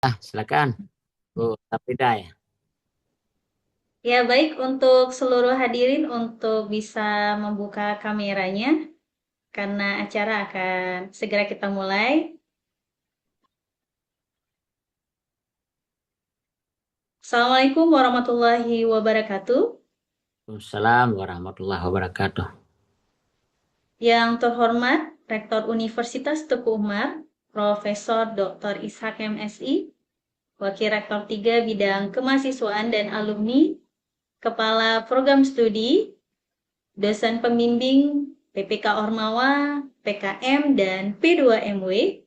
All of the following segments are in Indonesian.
Silakan Bu Tafida ya. Ya, baik untuk seluruh hadirin untuk bisa membuka kameranya karena acara akan segera kita mulai. Assalamualaikum warahmatullahi wabarakatuh. Assalamualaikum warahmatullahi wabarakatuh. Yang terhormat Rektor Universitas Teguh Umar, Profesor Dr. Ishak MSI, Wakil Rektor 3 Bidang Kemahasiswaan dan Alumni, Kepala Program Studi, Dosen Pembimbing PPK Ormawa, PKM, dan P2MW,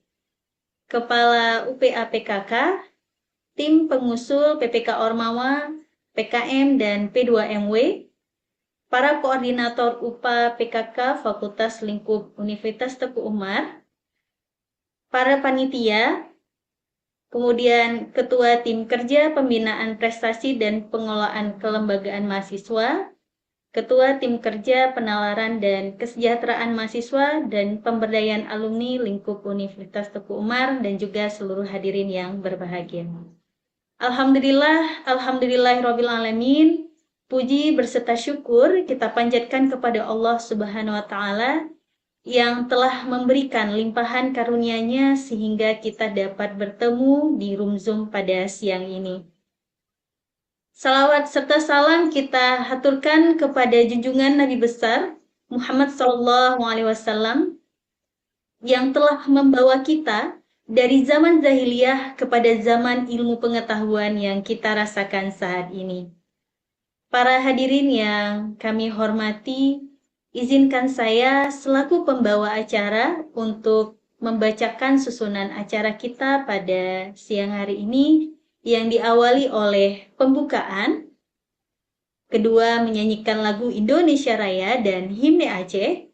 Kepala UPA PKK, Tim Pengusul PPK Ormawa, PKM, dan P2MW, para koordinator UPA PKK Fakultas Lingkup Universitas Teguh Umar, para panitia, kemudian Ketua Tim Kerja Pembinaan Prestasi dan Pengelolaan Kelembagaan Mahasiswa, Ketua Tim Kerja Penalaran dan Kesejahteraan Mahasiswa dan Pemberdayaan Alumni Lingkup Universitas Teguh Umar, dan juga seluruh hadirin yang berbahagia. Alhamdulillahirabbil alamin. Puji berserta syukur kita panjatkan kepada Allah Subhanahu wa taala yang telah memberikan limpahan karunia-Nya sehingga kita dapat bertemu di room Zoom pada siang ini. Salawat serta salam kita haturkan kepada junjungan Nabi besar Muhammad sallallahu alaihi wasallam yang telah membawa kita dari zaman jahiliyah kepada zaman ilmu pengetahuan yang kita rasakan saat ini. Para hadirin yang kami hormati, izinkan saya selaku pembawa acara untuk membacakan susunan acara kita pada siang hari ini yang diawali oleh pembukaan, kedua menyanyikan lagu Indonesia Raya dan Himne Aceh,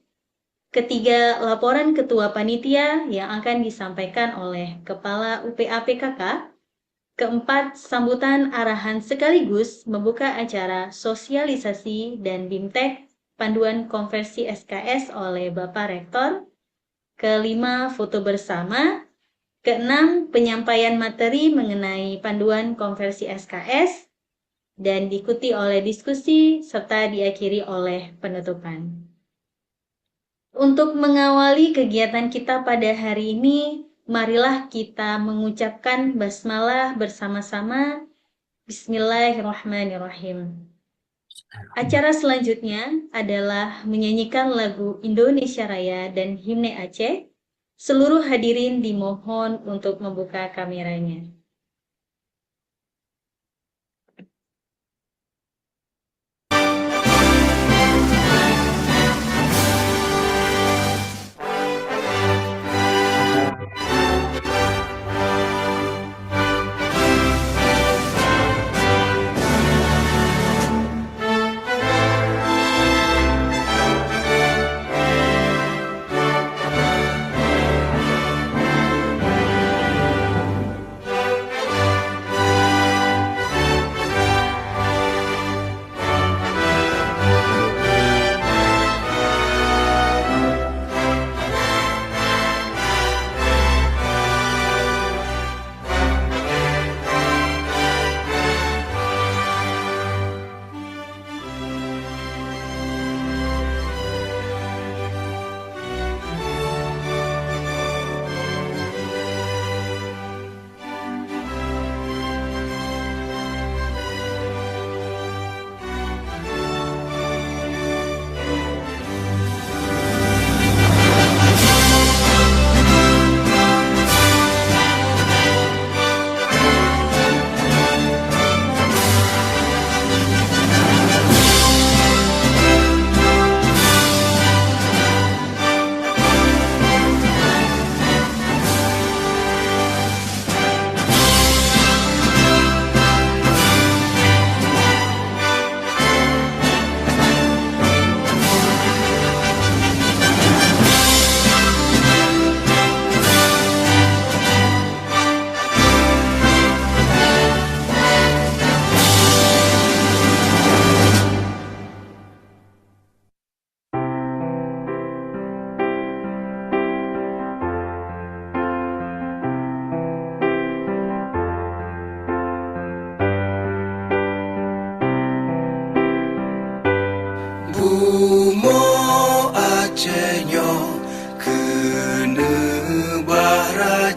ketiga laporan ketua panitia yang akan disampaikan oleh Kepala UPA PKK, keempat, sambutan arahan sekaligus membuka acara sosialisasi dan BIMTEK panduan konversi SKS oleh Bapak Rektor. Kelima, foto bersama. Keenam, penyampaian materi mengenai panduan konversi SKS dan diikuti oleh diskusi serta diakhiri oleh penutupan. Untuk mengawali kegiatan kita pada hari ini, marilah kita mengucapkan basmalah bersama-sama. Bismillahirrahmanirrahim. Acara selanjutnya adalah menyanyikan lagu Indonesia Raya dan Himne Aceh. Seluruh hadirin dimohon untuk membuka kameranya.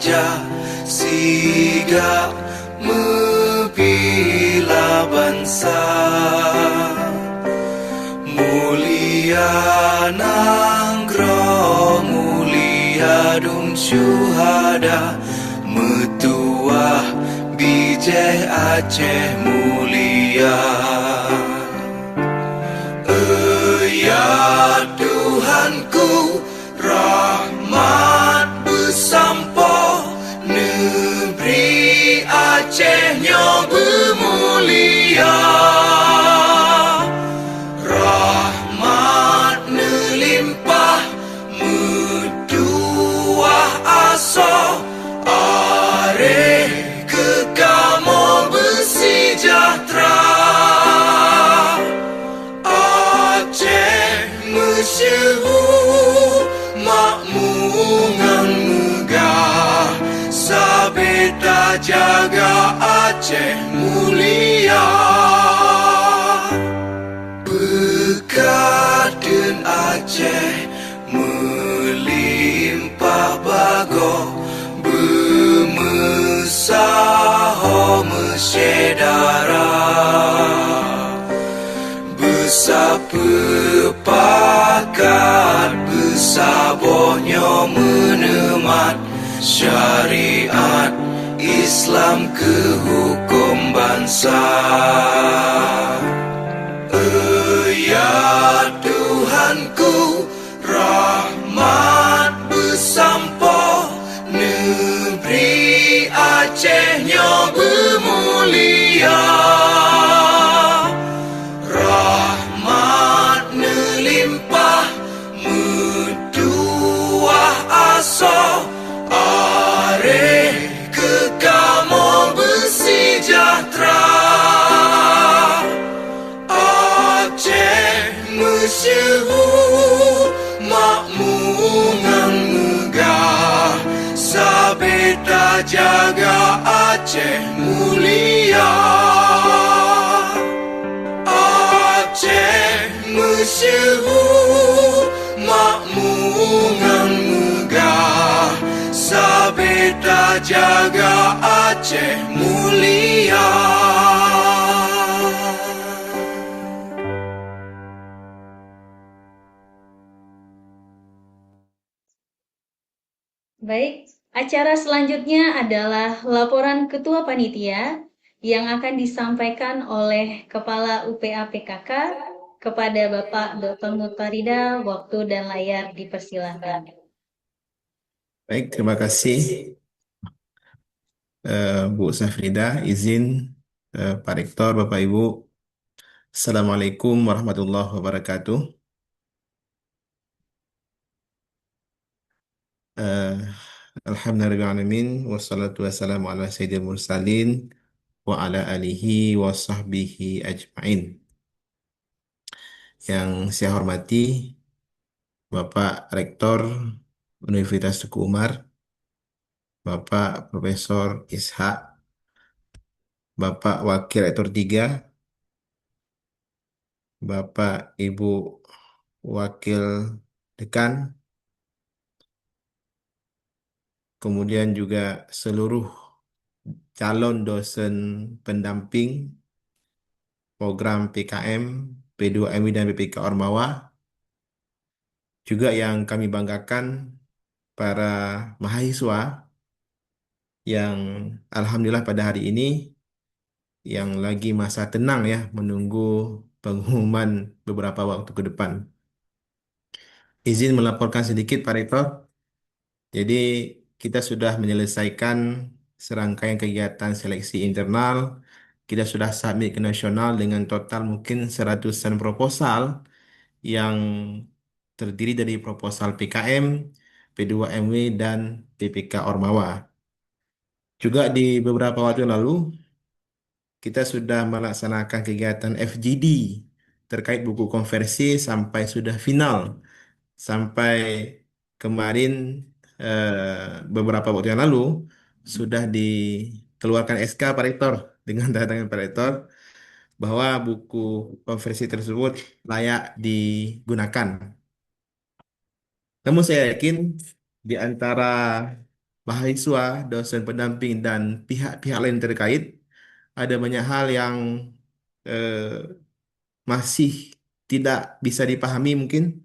raja siga membela bangsa. Mulia nangro mulia dung syuhada metuah bijih Aceh mulia. Ya Tuhanku, rahmat bersampo negeri Acehnya bermulia. Rahmat melimpah meduah aso areh kekamo bersejahtera. Masyhur makmungan megah sabeda jaga Aceh mulia. Bekaden Aceh melimpah bago bermesaho mesyedara. Bersepakat bersabohnya menemat syariat Islam ke hukum bangsa. Ya Tuhanku, rahmat bersampo negeri Acehnya bermulia. Rahmat melimpah meduah aso areh kekamo bersejahtera. Aceh masyhur makmungan megah sabeda jaga Aceh mulia. Aceh masyhur makmungan megah sabeda jaga Aceh mulia. Baik, acara selanjutnya adalah laporan Ketua Panitia yang akan disampaikan oleh Kepala UPA PKK kepada Bapak Dr. Mutarida. Waktu dan layar dipersilahkan. Baik, terima kasih Bu Safrida. Izin Pak Rektor, Bapak Ibu. Assalamualaikum warahmatullahi wabarakatuh. Alhamdulillahirrahmanirrahim. Wassalatu wassalamu ala sayyidil mursalin wa ala alihi wa sahbihi ajma'in. Yang saya hormati Bapak Rektor Universitas Teguh Umar, Bapak Profesor Ishak, Bapak Wakil Rektor 3, Bapak Ibu Wakil Dekan, kemudian juga seluruh calon dosen pendamping program PKM, P2MI dan PPK Ormawa, juga yang kami banggakan para mahasiswa yang alhamdulillah pada hari ini yang lagi masa tenang ya menunggu pengumuman beberapa waktu ke depan. Izin melaporkan sedikit Pak Rektor. Jadi kita sudah menyelesaikan serangkaian kegiatan seleksi internal. Kita sudah submit ke nasional dengan total mungkin seratusan proposal yang terdiri dari proposal PKM, P2MW, dan PPK Ormawa. Juga di beberapa waktu lalu, kita sudah melaksanakan kegiatan FGD terkait buku konversi sampai sudah final. Sampai kemarin beberapa waktu yang lalu sudah dikeluarkan SK Pak Rektor dengan tanda tangan Pak Rektor bahwa buku konversi tersebut layak digunakan. Namun saya yakin di antara mahasiswa, dosen pendamping, dan pihak-pihak lain terkait, ada banyak hal yang eh, masih tidak bisa dipahami mungkin.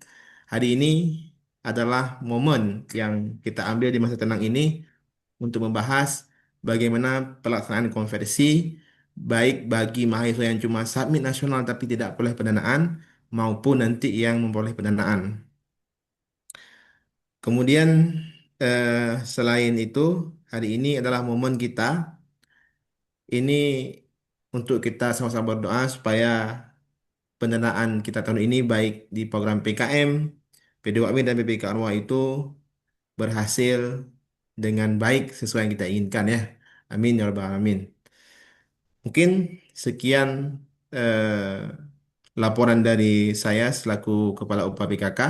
Hari ini adalah momen yang kita ambil di masa tenang ini untuk membahas bagaimana pelaksanaan konversi baik bagi mahasiswa yang cuma submit nasional tapi tidak peroleh pendanaan maupun nanti yang memperoleh pendanaan. Kemudian selain itu hari ini adalah momen kita ini untuk kita sama-sama berdoa supaya pendanaan kita tahun ini baik di program PKM, P2Mi dan PPK Arwah itu berhasil dengan baik sesuai yang kita inginkan ya. Amin ya rabbal alamin. Mungkin sekian eh, laporan dari saya selaku Kepala UPA PKK.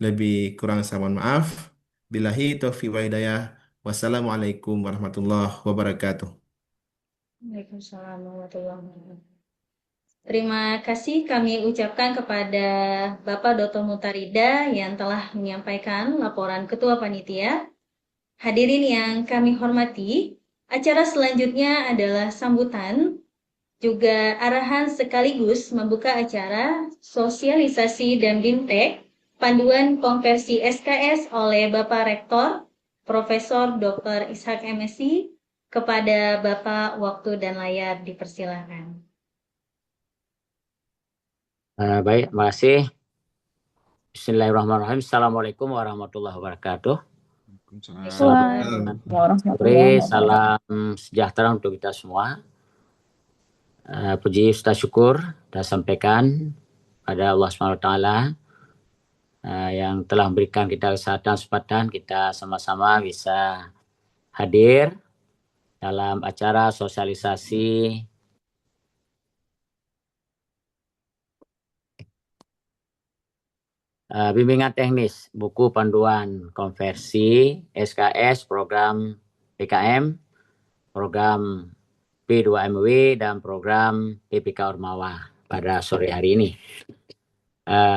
Lebih kurang saya mohon maaf. Billahi taufiq wa hidayah. Wassalamualaikum warahmatullahi wabarakatuh. Waalaikumsalam warahmatullahi wabarakatuh. Terima kasih kami ucapkan kepada Bapak Dr. Mutarida yang telah menyampaikan laporan Ketua Panitia. Hadirin yang kami hormati, acara selanjutnya adalah sambutan, juga arahan sekaligus membuka acara sosialisasi dan bimtek panduan konversi SKS oleh Bapak Rektor Profesor Dr. Ishak MSI. Kepada Bapak, waktu dan layar dipersilakan. Baik, terima kasih. Bismillahirrahmanirrahim. Assalamualaikum warahmatullahi wabarakatuh. Waalaikumsalam. Selamat sore, salam sejahtera untuk kita semua. Puji serta syukur kita sampaikan pada Allah SWT yang telah memberikan kita kesehatan kesempatan kita sama-sama bisa hadir dalam acara sosialisasi bimbingan teknis buku panduan konversi SKS program PKM, program P2MW dan program PPK Ormawa pada sore hari ini.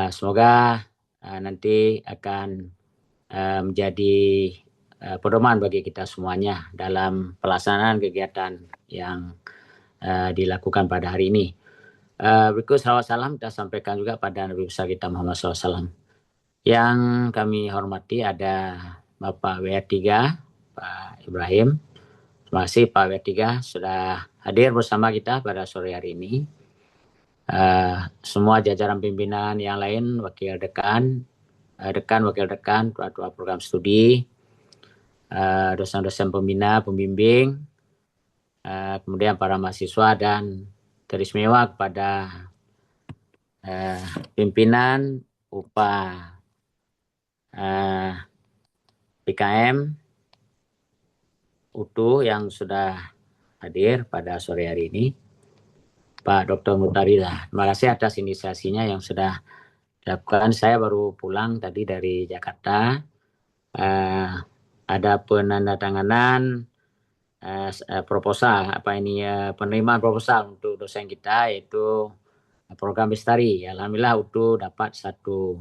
Semoga nanti akan menjadi pedoman bagi kita semuanya dalam pelaksanaan kegiatan yang dilakukan pada hari ini. Berikut salawat salam kita sampaikan juga pada Nabi besar kita Muhammad SAW. Yang kami hormati ada Bapak WR3, Pak Ibrahim. Terima kasih Pak WR3 sudah hadir bersama kita pada sore hari ini. Semua jajaran pimpinan yang lain, wakil dekan, wakil dekan, ketua program studi, dosen-dosen pembina, pembimbing, kemudian para mahasiswa dan teristimewa kepada pimpinan UPA PKM utuh yang sudah hadir pada sore hari ini. Pak Dr. Mutarida, terima kasih atas inisiasinya yang sudah dilakukan. Saya baru pulang tadi dari Jakarta. Ada penandatanganan proposal, penerimaan proposal untuk dosen kita yaitu program Bestari. Alhamdulillah utuh dapat satu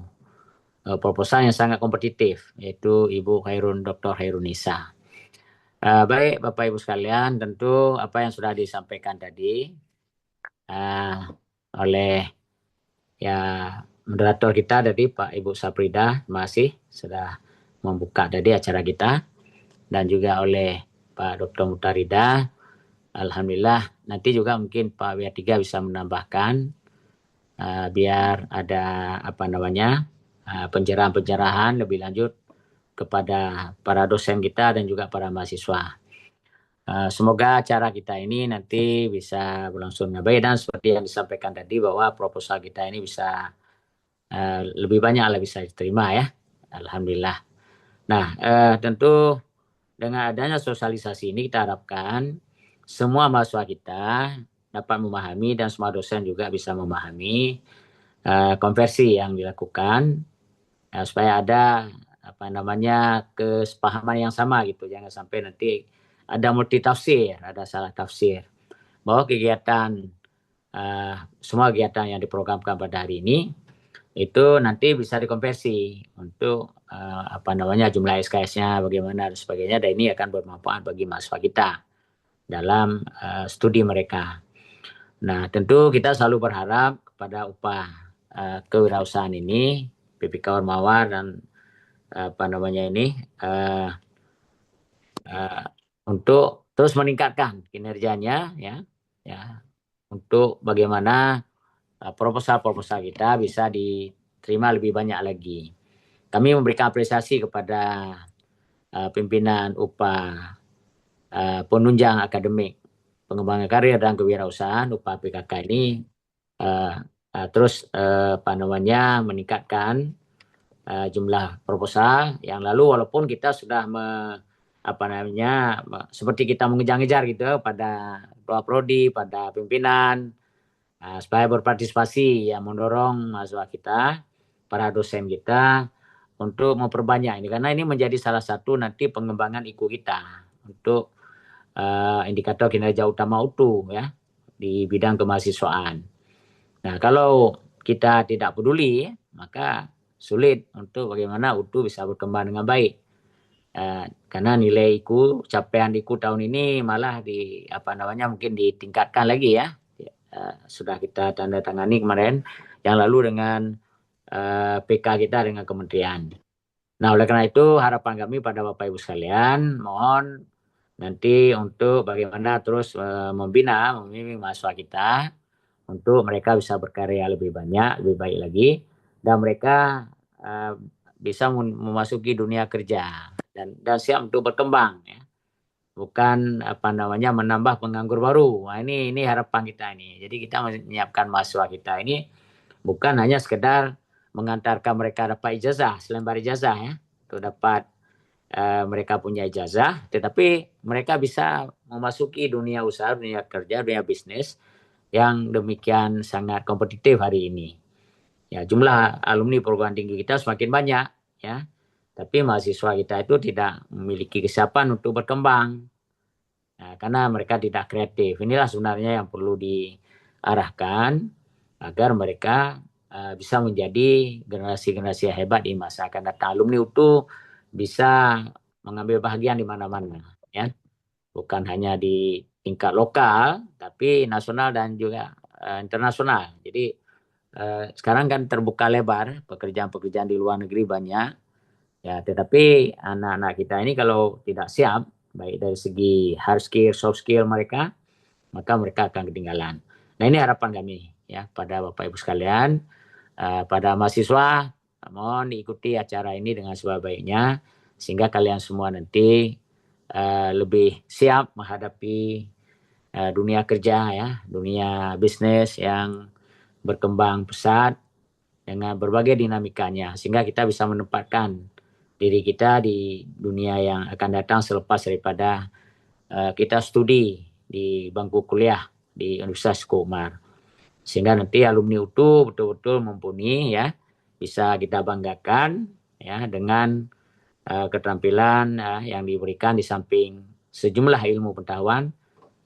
proposal yang sangat kompetitif yaitu Ibu Dr. Khairunisa. Baik Bapak Ibu sekalian, tentu apa yang sudah disampaikan tadi oleh moderator kita tadi Pak Ibu Saprida, terima kasih sudah membuka tadi acara kita, dan juga oleh Pak Dr. Mutarida. Alhamdulillah nanti juga mungkin Pak WR3 bisa menambahkan biar ada pencerahan lebih lanjut kepada para dosen kita dan juga para mahasiswa. Semoga acara kita ini nanti bisa berlangsung dengan baik dan seperti yang disampaikan tadi bahwa proposal kita ini bisa lebih banyak bisa diterima ya. Alhamdulillah. Nah, tentu dengan adanya sosialisasi ini kita harapkan semua mahasiswa kita dapat memahami dan semua dosen juga bisa memahami konversi yang dilakukan supaya ada kesepahaman yang sama gitu. Jangan sampai nanti ada multi tafsir, ada salah tafsir. Bahwa kegiatan semua kegiatan yang diprogramkan pada hari ini itu nanti bisa dikonversi untuk jumlah SKS-nya bagaimana dan sebagainya, dan ini akan bermanfaat bagi mahasiswa kita dalam studi mereka. Nah, tentu kita selalu berharap kepada upah kewirausahaan ini, PPK Ormawa dan untuk terus meningkatkan kinerjanya ya untuk bagaimana proposal-proposal kita bisa diterima lebih banyak lagi. Kami memberikan apresiasi kepada pimpinan upah penunjang akademik pengembangan karir dan kewirausahaan upah PKK ini terus meningkatkan jumlah proposal yang lalu, walaupun kita sudah seperti kita mengejar-ngejar gitu pada prodi, pada pimpinan supaya berpartisipasi, ya mendorong mahasiswa kita, para dosen kita untuk memperbanyak ini, karena ini menjadi salah satu nanti pengembangan IKU kita untuk indikator kinerja utama UTU ya di bidang kemahasiswaan. Nah, kalau kita tidak peduli, maka sulit untuk bagaimana UTU bisa berkembang dengan baik. Karena nilai IKU, capaian IKU tahun ini malah mungkin ditingkatkan lagi ya. Sudah kita tanda tangani kemarin yang lalu dengan PK kita dengan kementerian. Nah, oleh karena itu harapan kami pada Bapak Ibu sekalian, mohon nanti untuk bagaimana terus membimbing mahasiswa kita untuk mereka bisa berkarya lebih banyak, lebih baik lagi, dan mereka bisa memasuki dunia kerja dan siap untuk berkembang ya. Bukan menambah penganggur baru. Nah, ini harapan kita ini. Jadi kita menyiapkan mahasiswa kita ini bukan hanya sekedar mengantarkan mereka dapat ijazah, selembar ijazah ya, untuk dapat mereka punya ijazah, tetapi mereka bisa memasuki dunia usaha, dunia kerja, dunia bisnis yang demikian sangat kompetitif hari ini. Ya, jumlah alumni perguruan tinggi kita semakin banyak ya, tapi mahasiswa kita itu tidak memiliki kesiapan untuk berkembang. Nah, karena mereka tidak kreatif. Inilah sebenarnya yang perlu diarahkan agar mereka bisa menjadi generasi-generasi yang hebat di masa akan datang. Alumni itu bisa mengambil bahagian di mana-mana ya. Bukan hanya di tingkat lokal, tapi nasional dan juga internasional. Jadi sekarang kan terbuka lebar pekerjaan-pekerjaan di luar negeri banyak. Ya, tetapi anak-anak kita ini kalau tidak siap, baik dari segi hard skill, soft skill mereka, maka mereka akan ketinggalan. Nah, ini harapan kami ya pada Bapak Ibu sekalian, pada mahasiswa, mohon diikuti acara ini dengan sebaik-baiknya sehingga kalian semua nanti lebih siap menghadapi dunia kerja ya, dunia bisnis yang berkembang pesat dengan berbagai dinamikanya, sehingga kita bisa menempatkan diri kita di dunia yang akan datang selepas daripada kita studi di bangku kuliah di Universitas Umar. Sehingga nanti alumni UTU betul-betul mumpuni ya, bisa kita banggakan ya dengan keterampilan yang diberikan di samping sejumlah ilmu pengetahuan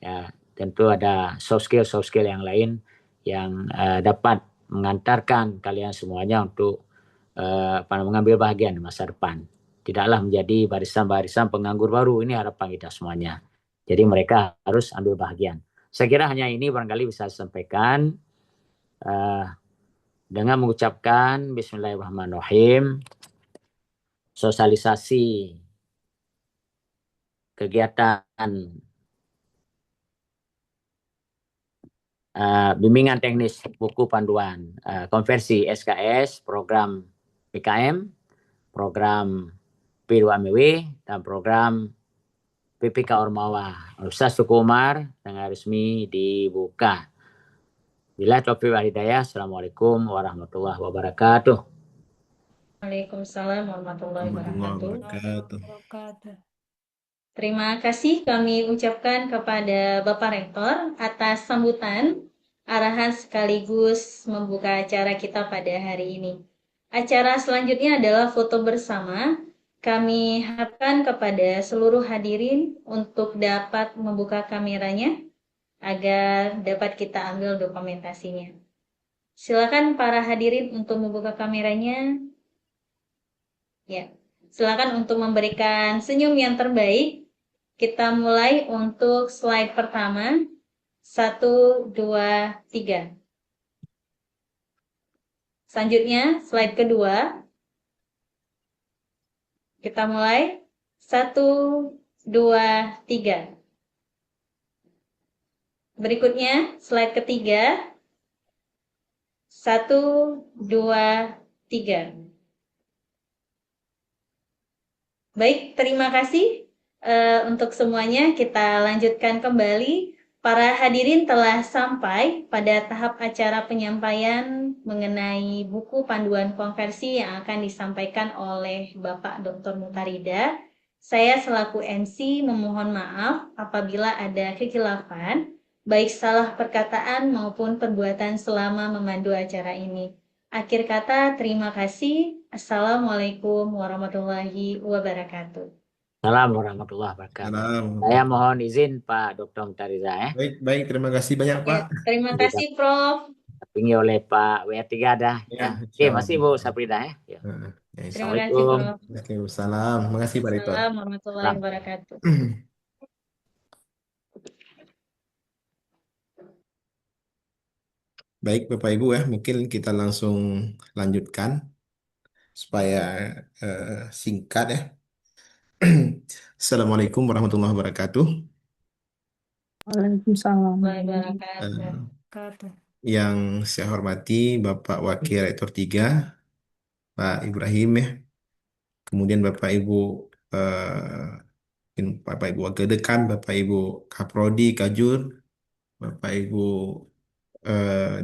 ya, tentu ada soft skill yang lain yang dapat mengantarkan kalian semuanya untuk mengambil bahagian di masa depan. Tidaklah menjadi barisan-barisan penganggur baru. Ini harapan kita semuanya. Jadi mereka harus ambil bahagian. Saya kira hanya ini barangkali bisa disampaikan dengan mengucapkan Bismillahirrahmanirrahim. Sosialisasi kegiatan bimbingan teknis buku panduan konversi SKS, program PKM, program P2MW, dan program PPK Ormawa Universitas Tuku Umar dengan resmi dibuka. Bila taufiq wal hidayah, Assalamualaikum warahmatullahi wabarakatuh. Waalaikumsalam warahmatullahi wabarakatuh. Wabarakatuh. Terima kasih kami ucapkan kepada Bapak Rektor atas sambutan, arahan sekaligus membuka acara kita pada hari ini. Acara selanjutnya adalah foto bersama. Kami harapkan kepada seluruh hadirin untuk dapat membuka kameranya agar dapat kita ambil dokumentasinya. Silakan para hadirin untuk membuka kameranya. Ya, silakan untuk memberikan senyum yang terbaik. Kita mulai untuk slide pertama. 1, 2, 3. Selanjutnya, slide kedua. Kita mulai. 1, 2, 3. Berikutnya, slide ketiga. 1, 2, 3. Baik, terima kasih untuk semuanya. Kita lanjutkan kembali. Para hadirin telah sampai pada tahap acara penyampaian mengenai buku panduan konversi yang akan disampaikan oleh Bapak Dr. Mutarida. Saya selaku MC memohon maaf apabila ada kekhilafan, baik salah perkataan maupun perbuatan selama memandu acara ini. Akhir kata, terima kasih. Assalamualaikum warahmatullahi wabarakatuh. Salam warahmatullahi wabarakatuh. Salam. Saya mohon izin Pak Dr. Mutariza ya. Baik, baik, terima kasih banyak Ya, Pak. terima kasih Prof. Dipingi oleh Pak WR3 dah. Ya, Ya. Oke, insyaallah. masih Bu Saprida ya. Ya. Ya, Terima kasih Assalamualaikum. Prof. Waalaikumsalam. Terima kasih Pak Rektor. Assalamualaikum warahmatullahi wabarakatuh. Baik Bapak Ibu ya, mungkin kita langsung lanjutkan supaya singkat ya. Assalamualaikum warahmatullahi wabarakatuh. Waalaikumsalam. Wabarakatuh. Yang saya hormati Bapak Wakil Rektor 3, Pak Ibrahim ya. Kemudian Bapak Ibu Bapak Ibu Wakil Dekan, Bapak Ibu Kaprodi, Kajur, Bapak Ibu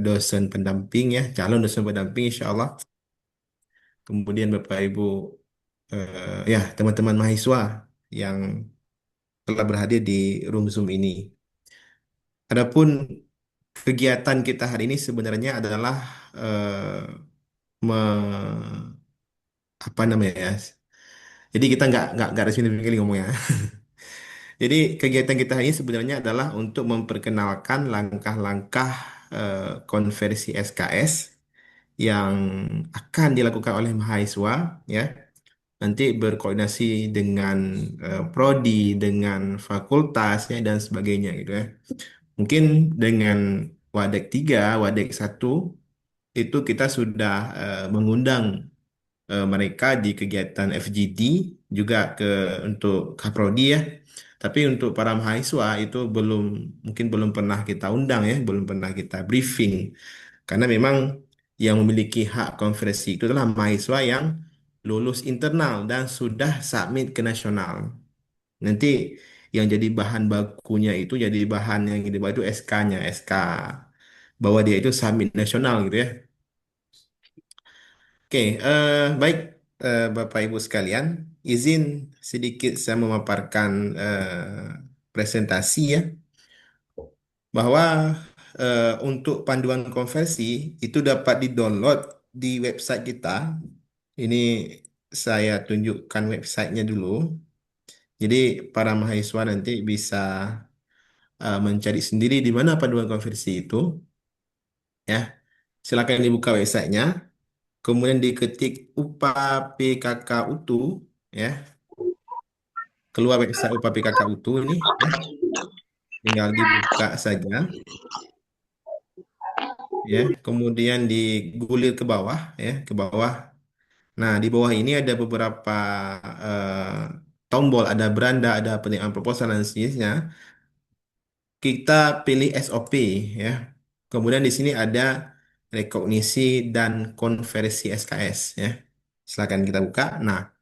dosen pendamping ya, calon dosen pendamping insya Allah. Kemudian Bapak Ibu ya teman-teman mahasiswa yang telah berhadir di room Zoom ini. Adapun kegiatan kita hari ini sebenarnya adalah apa namanya ya? Jadi kita nggak resmi begini ngomongnya. Jadi kegiatan kita hari ini sebenarnya adalah untuk memperkenalkan langkah-langkah konversi SKS yang akan dilakukan oleh mahasiswa ya. Nanti berkoordinasi dengan prodi, dengan fakultas ya dan sebagainya gitu ya. Mungkin dengan Wadek 3, Wadek 1 itu kita sudah mengundang mereka di kegiatan FGD juga untuk Kaprodi ya. Tapi untuk para mahasiswa itu mungkin belum pernah kita undang ya, belum pernah kita briefing. Karena memang yang memiliki hak konversi itu adalah mahasiswa yang lulus internal dan sudah submit ke nasional. Nanti yang jadi bahan bakunya itu jadi bahan yang dibawa itu SK-nya, SK bahwa dia itu submit nasional gitu ya. Oke, baik Bapak Ibu sekalian, izin sedikit saya memaparkan presentasi ya, bahwa untuk panduan konversi itu dapat di-download di website kita. Ini saya tunjukkan websitenya dulu. Jadi para mahasiswa nanti bisa mencari sendiri di mana panduan konversi itu. Ya, silakan dibuka websitenya. Kemudian diketik UPA PKK UTU, ya. Keluar website UPA PKK UTU ini, ya. Tinggal dibuka saja, ya. Kemudian digulir ke bawah, ya, ke bawah. Nah, di bawah ini ada beberapa tombol, ada beranda, ada penerimaan proposal dan sejenisnya. Kita pilih SOP, ya. Kemudian di sini ada rekognisi dan konversi SKS, ya. Silakan kita buka. Nah,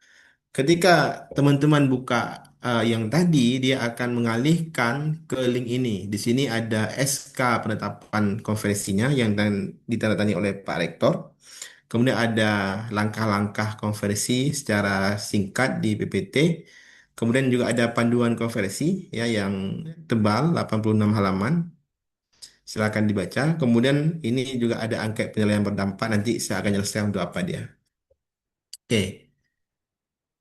ketika teman-teman buka yang tadi, dia akan mengalihkan ke link ini. Di sini ada SK penetapan konversinya yang ditandatangani oleh Pak Rektor. Kemudian ada langkah-langkah konversi secara singkat di PPT. Kemudian juga ada panduan konversi ya yang tebal 86 halaman. Silakan dibaca. Kemudian ini juga ada angket penilaian berdampak. Nanti saya akan jelaskan untuk apa dia. Oke.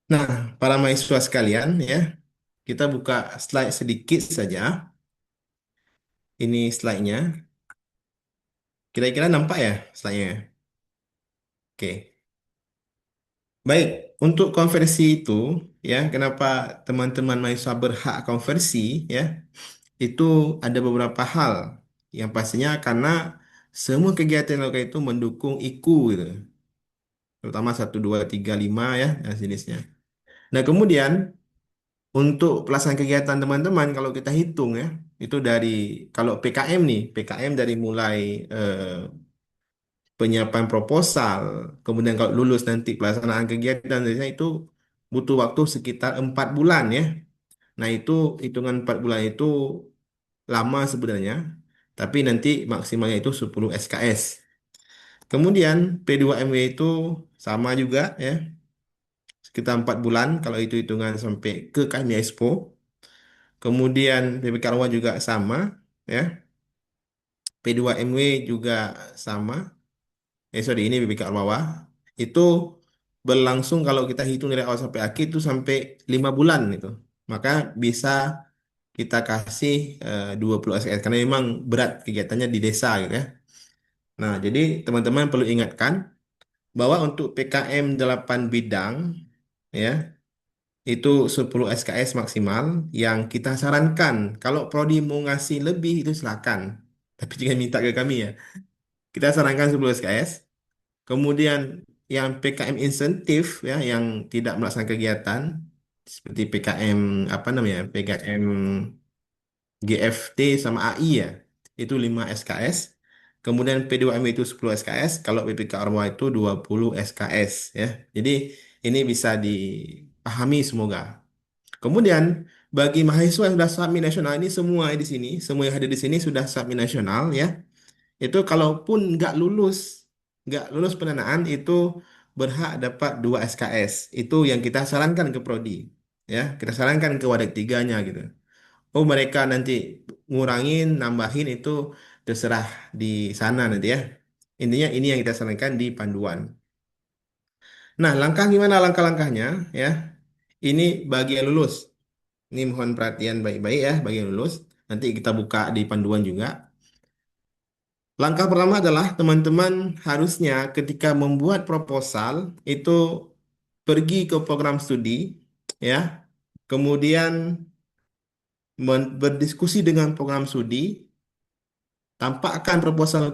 Nah, para mahasiswa sekalian ya, kita buka slide sedikit saja. Ini slide-nya. Kira-kira nampak ya slide-nya? Oke. Baik, untuk konversi itu ya, kenapa teman-teman mahasiswa berhak konversi ya? Itu ada beberapa hal. Yang pastinya karena semua kegiatan lokal itu mendukung IKU gitu. Terutama 1, 2, 3, 5 ya, dan jenisnya. Nah, kemudian untuk pelaksanaan kegiatan teman-teman kalau kita hitung ya, itu dari kalau PKM nih, PKM dari mulai penyiapan proposal, kemudian kalau lulus nanti pelaksanaan kegiatan, biasanya itu butuh waktu sekitar 4 bulan ya. Nah, itu hitungan 4 bulan itu lama sebenarnya, tapi nanti maksimalnya itu 10 SKS. Kemudian P2MW itu sama juga ya, sekitar 4 bulan kalau itu hitungan sampai ke kami Expo. Kemudian PPK Arwa juga sama ya, P2MW juga sama. Sorry, ini PPK Arwa. Itu berlangsung kalau kita hitung dari awal sampai akhir itu sampai 5 bulan itu. Maka bisa kita kasih 20 SKS karena memang berat kegiatannya di desa gitu ya. Nah, jadi teman-teman perlu ingatkan bahwa untuk PKM 8 bidang ya, itu 10 SKS maksimal yang kita sarankan. Kalau prodi mau ngasih lebih itu silakan. Tapi jangan minta ke kami ya. Kita sarankan 10 SKS. Kemudian yang PKM insentif ya, yang tidak melaksanakan kegiatan seperti PKM apa namanya? PKM GFT sama AI ya. Itu 5 SKS. Kemudian P2M itu 10 SKS, kalau PPK Orma itu 20 SKS ya. Jadi ini bisa dipahami semoga. Kemudian bagi mahasiswa yang sudah submit nasional ini semua di sini, semua yang hadir di sini sudah submit nasional ya. Itu kalaupun nggak lulus pendanaan itu berhak dapat 2 SKS. Itu yang kita sarankan ke prodi ya. Kita sarankan ke wadah tiganya gitu. Oh, mereka nanti ngurangin, nambahin itu terserah di sana nanti ya. Intinya ini yang kita sarankan di panduan. Nah, langkah gimana langkah-langkahnya ya? Ini bagi yang lulus. Ini mohon perhatian baik-baik ya bagi yang lulus. Nanti kita buka di panduan juga. Langkah pertama adalah teman-teman harusnya ketika membuat proposal itu pergi ke program studi ya. Kemudian berdiskusi dengan program studi, tampakkan proposal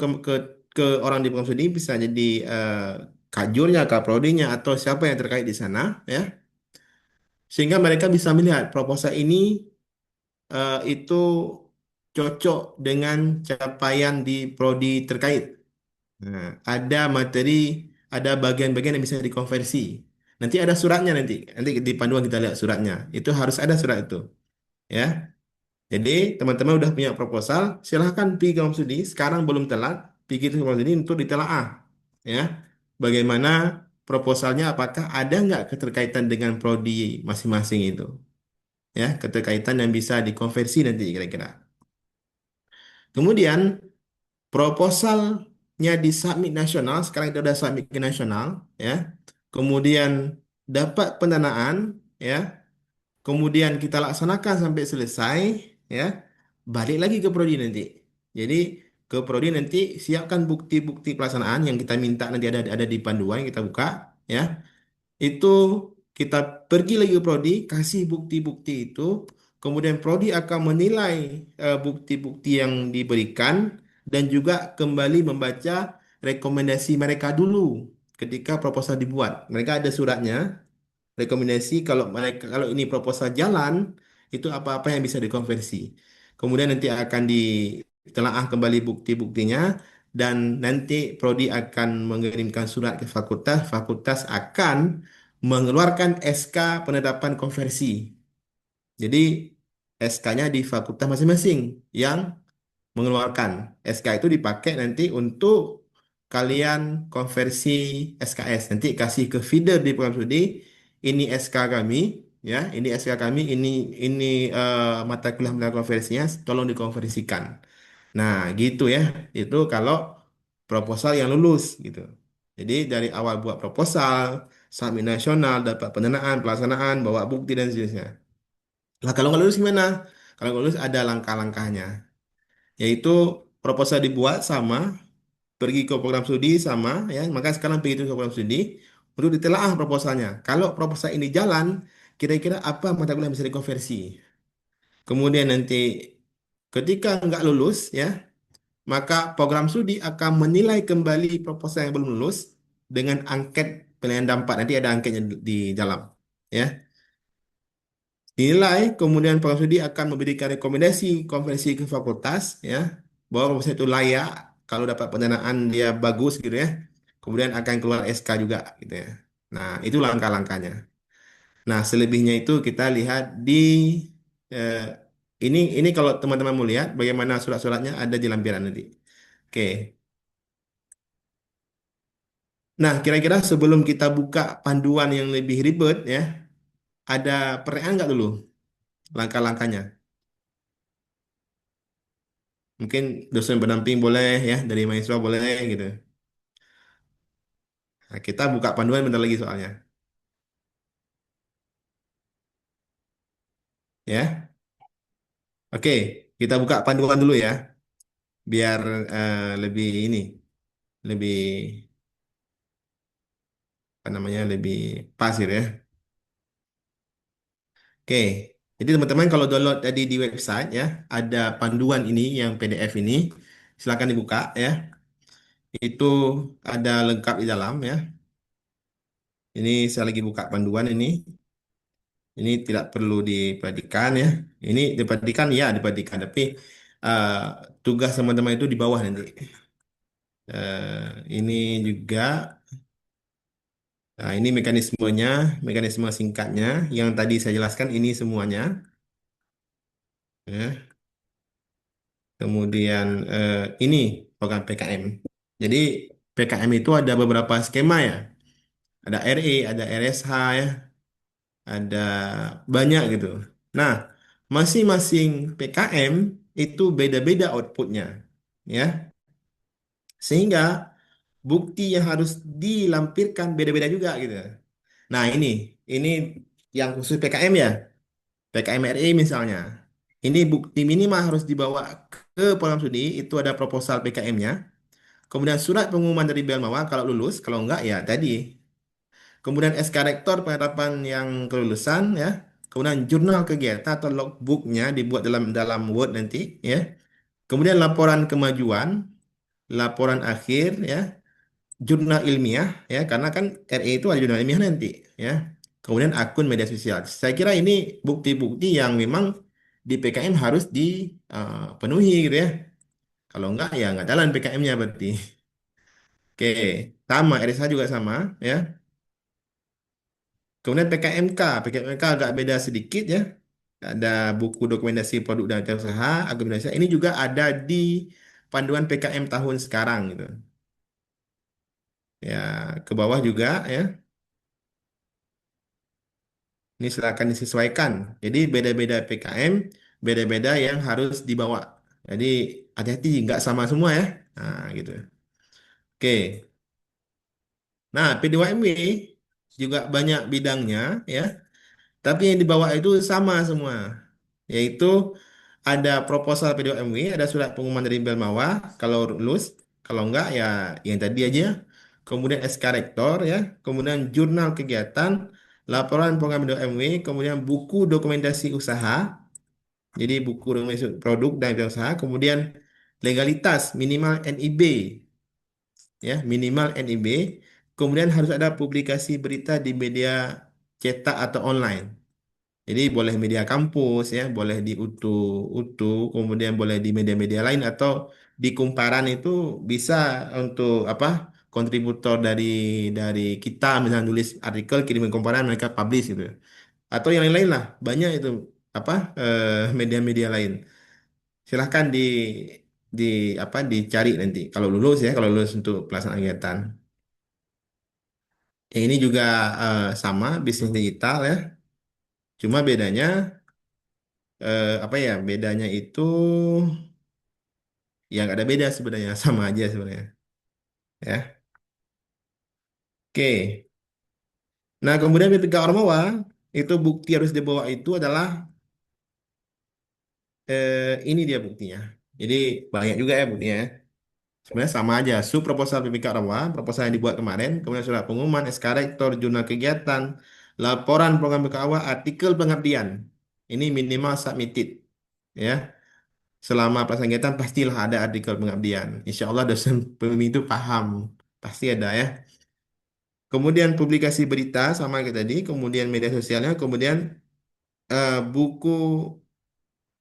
ke orang di program studi bisa jadi kajurnya, kaprodinya atau siapa yang terkait di sana ya. Sehingga mereka bisa melihat proposal ini itu cocok dengan capaian di prodi terkait. Nah, ada materi, ada bagian-bagian yang bisa dikonversi. Nanti ada suratnya nanti di panduan kita lihat suratnya. Itu harus ada surat itu, ya. Jadi teman-teman udah punya proposal, silahkan pergi ke Komstudi. Sekarang belum telat, pergi ke Komstudi untuk ditelaah, ya. Bagaimana proposalnya? Apakah ada nggak keterkaitan dengan prodi masing-masing itu, ya? Keterkaitan yang bisa dikonversi nanti kira-kira. Kemudian proposalnya di submit nasional, sekarang kita udah submit ke nasional, ya. Kemudian dapat pendanaan, ya. Kemudian kita laksanakan sampai selesai, ya. Balik lagi ke prodi nanti. Jadi ke prodi nanti siapkan bukti-bukti pelaksanaan yang kita minta nanti ada di panduan yang kita buka, ya. Itu kita pergi lagi ke prodi, kasih bukti-bukti itu, kemudian prodi akan menilai bukti-bukti yang diberikan dan juga kembali membaca rekomendasi mereka dulu ketika proposal dibuat. Mereka ada suratnya, rekomendasi kalau ini proposal jalan itu apa-apa yang bisa dikonversi. Kemudian nanti akan ditelaah kembali bukti-buktinya dan nanti prodi akan mengirimkan surat ke fakultas, fakultas akan mengeluarkan SK penetapan konversi. Jadi SK-nya di fakultas masing-masing yang mengeluarkan. SK itu dipakai nanti untuk kalian konversi SKS. Nanti kasih ke feeder di program studi. Ini SK kami, ya. Ini SK kami. Ini mata kuliah mata konversinya. Tolong dikonversikan. Nah, gitu ya. Itu kalau proposal yang lulus gitu. Jadi dari awal buat proposal, submit nasional, dapat pendanaan, pelaksanaan, bawa bukti dan seterusnya. Nah, kalau nggak lulus gimana? Kalau nggak lulus ada langkah-langkahnya, yaitu proposal dibuat sama, pergi ke program studi sama ya, maka sekarang pergi ke program studi untuk ditelaah proposalnya. Kalau proposal ini jalan, kira-kira apa mata kuliah yang bisa dikonversi. Kemudian nanti ketika nggak lulus ya, maka program studi akan menilai kembali proposal yang belum lulus dengan angket penilaian dampak. Nanti ada angketnya di dalam ya. Dinilai, kemudian program studi akan memberikan rekomendasi konversi ke fakultas ya, bahwa proposal itu layak, kalau dapat pendanaan dia bagus gitu ya. Kemudian akan keluar SK juga gitu ya. Nah, itu langkah-langkahnya. Nah, selebihnya itu kita lihat di eh, ini kalau teman-teman mau lihat bagaimana surat-suratnya ada di lampiran nanti. Oke. Nah, kira-kira sebelum kita buka panduan yang lebih ribet ya, ada pertanyaan nggak dulu langkah-langkahnya? Mungkin dosen pendamping boleh ya, dari mahasiswa boleh gitu. Nah, kita buka panduan bentar lagi soalnya. Ya. Oke, kita buka panduan dulu ya, biar lebih ini, lebih apa namanya, lebih pas gitu ya. Oke. Jadi teman-teman kalau download tadi di website ya, ada panduan ini yang PDF ini, silakan dibuka ya. Itu ada lengkap di dalam ya. Ini saya lagi buka panduan ini. Ini tidak perlu diperhatikan ya. Ini diperhatikan ya, diperhatikan. Tapi eh, tugas teman-teman itu di bawah nanti. Ini juga, nah ini mekanismenya, mekanisme singkatnya. Yang tadi saya jelaskan ini semuanya. Ya. Kemudian ini program PKM. Jadi PKM itu ada beberapa skema ya. Ada RE, ada RSH ya, ada banyak gitu. Nah, masing-masing PKM itu beda-beda outputnya, ya. Sehingga bukti yang harus dilampirkan beda-beda juga gitu. Nah, ini yang khusus PKM ya, PKM RE misalnya. Ini bukti minimal harus dibawa ke program studi, itu ada proposal PKM-nya. Kemudian surat pengumuman dari Belmawa kalau lulus, kalau enggak ya tadi. Kemudian SK Rektor penetapan yang kelulusan ya. Kemudian jurnal kegiatan atau logbooknya dibuat dalam dalam Word nanti ya. Kemudian laporan kemajuan, laporan akhir ya, jurnal ilmiah ya, karena kan RE itu ada jurnal ilmiah nanti ya. Kemudian akun media sosial. Saya kira ini bukti-bukti yang memang di PKM harus dipenuhi gitu ya. Kalau enggak ya enggak jalan PKM-nya berarti. Oke, sama RSH juga sama ya. Kemudian PKMK agak beda sedikit ya. Ada buku dokumentasi produk dan jasa usaha, agroindonesia. Ini juga ada di panduan PKM tahun sekarang gitu. Ya, ke bawah juga ya. Ini silakan disesuaikan. Jadi beda-beda PKM, beda-beda yang harus dibawa. Jadi hati-hati nggak sama semua ya. Nah, gitu. Oke. Nah, P2MW juga banyak bidangnya ya. Tapi yang dibawa itu sama semua, yaitu ada proposal P2MW, ada surat pengumuman dari Belmawa kalau lulus, kalau enggak ya yang tadi aja. Kemudian SK Rektor ya, kemudian jurnal kegiatan, laporan program P2MW, kemudian buku dokumentasi usaha, jadi buku dokumentasi produk dan usaha, kemudian legalitas minimal NIB ya, minimal NIB, kemudian harus ada publikasi berita di media cetak atau online. Jadi boleh media kampus ya, boleh di UTU, kemudian boleh di media-media lain atau di Kumparan itu bisa untuk apa? Kontributor dari kita misalnya nulis artikel kirim ke Kumparan mereka publish gitu. Atau yang lain-lain lah, banyak itu apa media-media lain. Silahkan di apa dicari nanti kalau lulus ya, kalau lulus untuk pelaksanaan kegiatan. Yang ini juga sama bisnis digital ya. Cuma bedanya apa ya? Bedanya itu ya nggak ada beda sebenarnya, sama aja sebenarnya. Ya, oke. Nah, kemudian ketika Ormawa itu bukti harus dibawa itu adalah ini dia buktinya. Jadi banyak juga ya buktinya, ya. Sebenarnya sama aja. Sub proposal PPK Rawa, proposal yang dibuat kemarin, kemudian surat pengumuman, SK Rektor, jurnal kegiatan, laporan program PPK Rawa, artikel pengabdian. Ini minimal submitted. Ya, selama pelaksanaan kegiatan pastilah ada artikel pengabdian. Insya Allah dosen pembimbing itu paham, pasti ada ya. Kemudian publikasi berita sama kayak tadi, kemudian media sosialnya, kemudian buku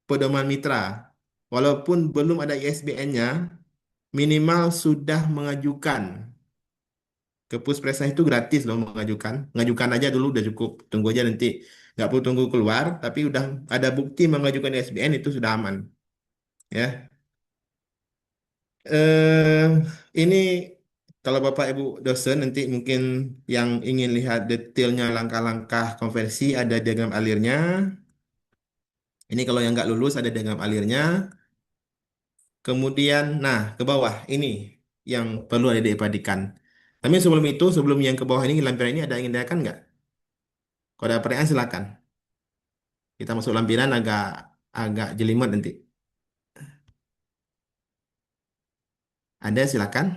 pedoman mitra. Walaupun belum ada ISBN-nya, minimal sudah mengajukan ke Puspresnya itu gratis loh mengajukan. Mengajukan aja dulu udah cukup. Tunggu aja nanti. Nggak perlu tunggu keluar, tapi udah ada bukti mengajukan ISBN itu sudah aman. Ya. eh ini kalau Bapak Ibu dosen nanti mungkin yang ingin lihat detailnya langkah-langkah konversi ada diagram alirnya. Ini kalau yang nggak lulus ada diagram alirnya. Kemudian, nah ke bawah ini yang perlu ada diperhatikan. Tapi sebelum itu, sebelum yang ke bawah ini lampiran ini ada yang ingin ditanyakan nggak? Kalau ada pertanyaan silakan. Kita masuk lampiran agak agak jelimet nanti. Ada silakan.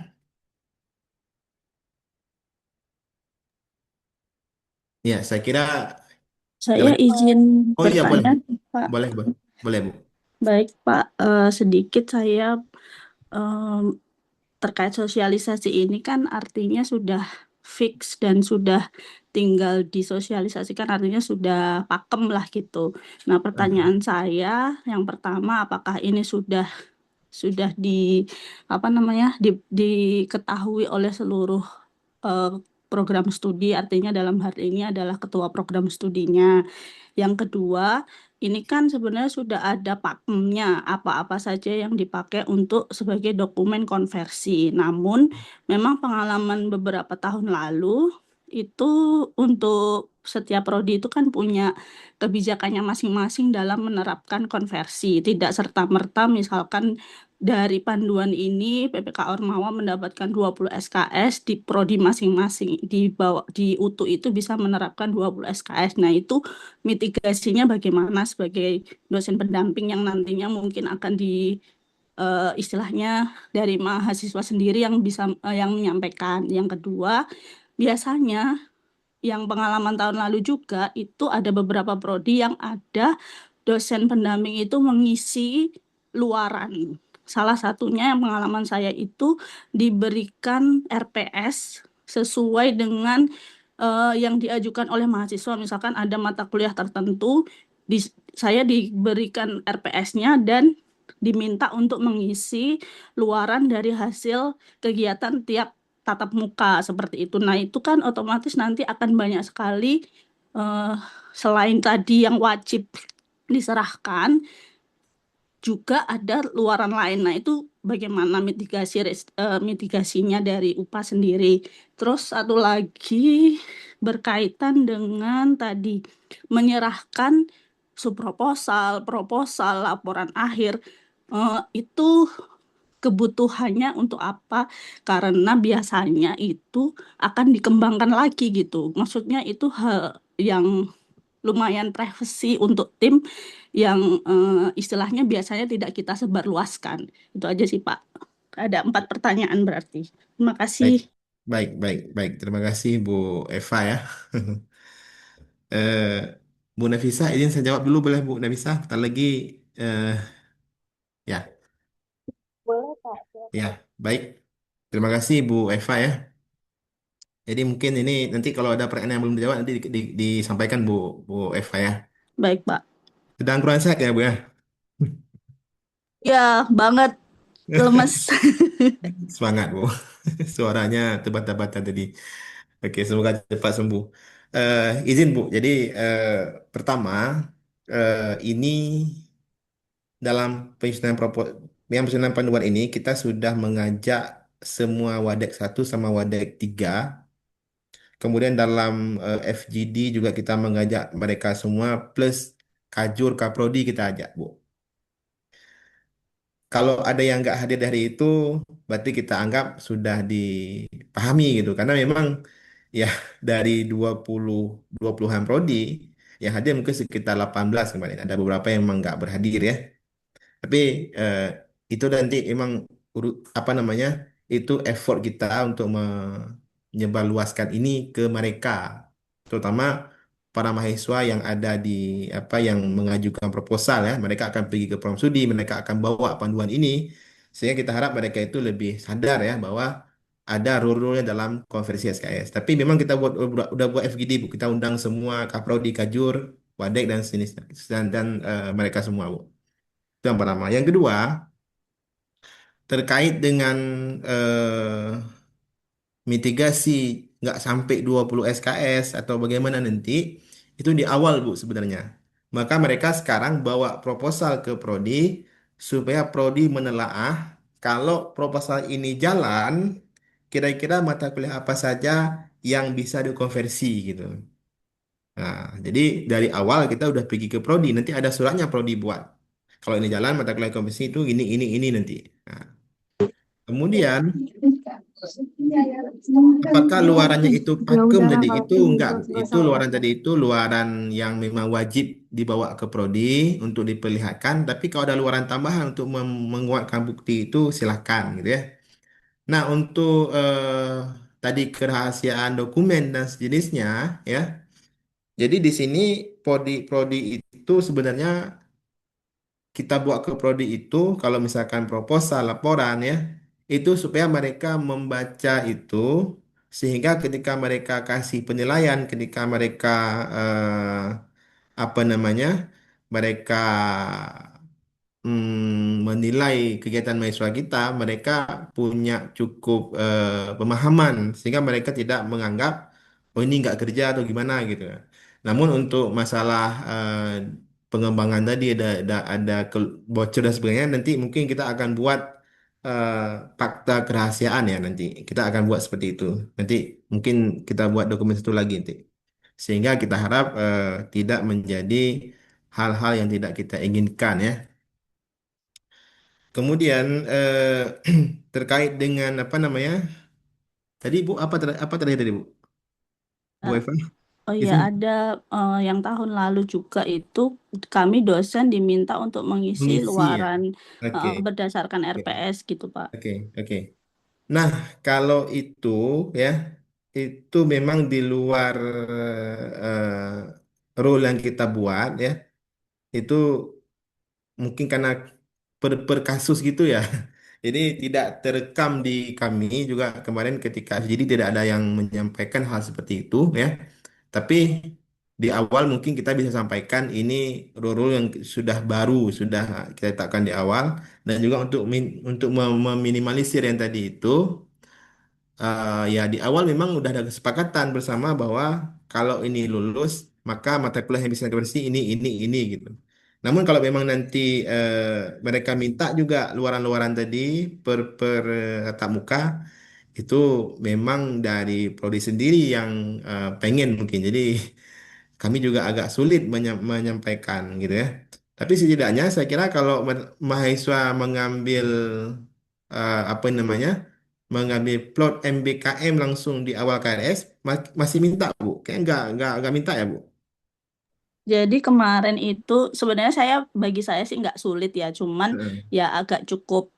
Ya, saya kira nggak Saya banyak. izin Oh iya boleh, bertanya, Pak. boleh, boleh, boleh Bu. Baik, Pak. Sedikit saya em, terkait sosialisasi ini kan artinya sudah fix dan sudah tinggal disosialisasikan, artinya sudah pakem lah gitu. Nah, pertanyaan saya yang pertama, apakah ini sudah apa namanya diketahui oleh seluruh eh, program studi, artinya dalam hal ini adalah ketua program studinya. Yang kedua, ini kan sebenarnya sudah ada pakemnya apa-apa saja yang dipakai untuk sebagai dokumen konversi. Namun memang pengalaman beberapa tahun lalu itu untuk setiap prodi itu kan punya kebijakannya masing-masing dalam menerapkan konversi. Tidak serta-merta misalkan dari panduan ini PPK Ormawa mendapatkan 20 SKS di prodi masing-masing, di bawah di UTU itu bisa menerapkan 20 SKS. Nah, itu mitigasinya bagaimana sebagai dosen pendamping yang nantinya mungkin akan istilahnya dari mahasiswa sendiri yang bisa yang menyampaikan. Yang kedua, biasanya yang pengalaman tahun lalu juga itu ada beberapa prodi yang ada dosen pendamping itu mengisi luaran. Salah satunya yang pengalaman saya itu diberikan RPS sesuai dengan yang diajukan oleh mahasiswa. Misalkan ada mata kuliah tertentu, saya diberikan RPS-nya dan diminta untuk mengisi luaran dari hasil kegiatan tiap tatap muka seperti itu. Nah, itu kan otomatis nanti akan banyak sekali eh, selain tadi yang wajib diserahkan, juga ada luaran lain. Nah, itu bagaimana mitigasinya dari UPA sendiri. Terus satu lagi berkaitan dengan tadi menyerahkan subproposal, proposal, laporan akhir itu kebutuhannya untuk apa? Karena biasanya itu akan dikembangkan lagi gitu. Maksudnya itu hal yang lumayan privasi untuk tim yang istilahnya biasanya tidak kita sebarluaskan. Itu aja sih, Pak. Ada 4 pertanyaan berarti. Terima Baik, kasih. baik, baik, baik. Terima kasih Bu Eva ya. eh, Bu Nafisa, izin saya jawab dulu boleh Bu Nafisa? Bentar lagi eh, ya, Boleh, Pak. ya, baik. Terima kasih Bu Eva ya. Jadi mungkin ini nanti kalau ada pertanyaan yang belum dijawab nanti disampaikan Bu Eva ya. Baik, Pak. Sedang kurang sehat ya Bu ya. Ya, banget lemes. Semangat Bu. Suaranya terbata-bata tadi. Oke, semoga cepat sembuh. Izin Bu. Jadi pertama ini dalam penyusunan panduan ini kita sudah mengajak semua Wadek satu sama Wadek 3. Kemudian dalam FGD juga kita mengajak mereka semua plus Kajur Kaprodi kita ajak Bu. Kalau ada yang nggak hadir dari itu, berarti kita anggap sudah dipahami gitu. Karena memang ya dari 20-an prodi yang hadir mungkin sekitar 18 kemarin. Ada beberapa yang memang nggak berhadir ya. Tapi eh, itu nanti memang apa namanya itu effort kita untuk menyebarluaskan ini ke mereka, terutama para mahasiswa yang ada di apa yang mengajukan proposal ya, mereka akan pergi ke program studi, mereka akan bawa panduan ini, sehingga kita harap mereka itu lebih sadar ya bahwa ada rule-nya dalam konversi SKS. Tapi memang kita udah buat FGD, Bu. Kita undang semua Kaprodi, Kajur, Wadek dan sejenis mereka semua, Bu. Itu yang pertama. Yang kedua, terkait dengan mitigasi nggak sampai 20 SKS atau bagaimana nanti, itu di awal Bu sebenarnya. Maka mereka sekarang bawa proposal ke Prodi supaya Prodi menelaah kalau proposal ini jalan, kira-kira mata kuliah apa saja yang bisa dikonversi gitu. Nah, jadi dari awal kita udah pergi ke Prodi, nanti ada suratnya Prodi buat. Kalau ini jalan mata kuliah konversi itu ini nanti. Nah, kemudian apakah luarannya itu pakem tadi? Itu enggak. Itu luaran tadi itu luaran yang memang wajib dibawa ke prodi untuk diperlihatkan. Tapi kalau ada luaran tambahan untuk menguatkan bukti itu silahkan gitu ya. Nah untuk tadi kerahasiaan dokumen dan sejenisnya ya. Jadi di sini prodi itu sebenarnya kita buat ke prodi itu kalau misalkan proposal laporan ya itu supaya mereka membaca itu sehingga ketika mereka kasih penilaian ketika mereka apa namanya mereka menilai kegiatan mahasiswa kita mereka punya cukup pemahaman sehingga mereka tidak menganggap oh ini nggak kerja atau gimana gitu. Namun untuk masalah pengembangan tadi ada bocor dan sebagainya nanti mungkin kita akan buat eh, fakta kerahasiaan ya nanti kita akan buat seperti itu nanti mungkin kita buat dokumen satu lagi nanti sehingga kita harap tidak menjadi hal-hal yang tidak kita inginkan ya. Kemudian terkait dengan apa namanya tadi Bu apa tadi tadi Bu Bu Eh, Eva Oh iya, itu ada yang tahun lalu juga itu kami dosen diminta untuk mengisi mengisi ya. luaran Oke berdasarkan oke RPS gitu, Pak. oke oke. Nah, kalau itu ya, itu memang di luar rule yang kita buat ya. Itu mungkin karena per kasus gitu ya. Jadi tidak terekam di kami juga kemarin ketika jadi tidak ada yang menyampaikan hal seperti itu ya. Tapi di awal mungkin kita bisa sampaikan ini rule-rule yang sudah baru sudah kita letakkan di awal dan juga untuk meminimalisir yang tadi itu ya di awal memang udah ada kesepakatan bersama bahwa kalau ini lulus maka mata kuliah yang bisa dikonversi ini gitu. Namun kalau memang nanti mereka minta juga luaran-luaran tadi per tatap muka itu memang dari prodi sendiri yang pengen mungkin. Jadi kami juga agak sulit menyampaikan gitu ya. Tapi setidaknya saya kira kalau mahasiswa mengambil apa namanya mengambil plot MBKM langsung di awal KRS masih minta Bu. Kayak nggak minta ya Bu. Jadi kemarin itu sebenarnya bagi saya sih nggak sulit ya, cuman Heeh. ya agak cukup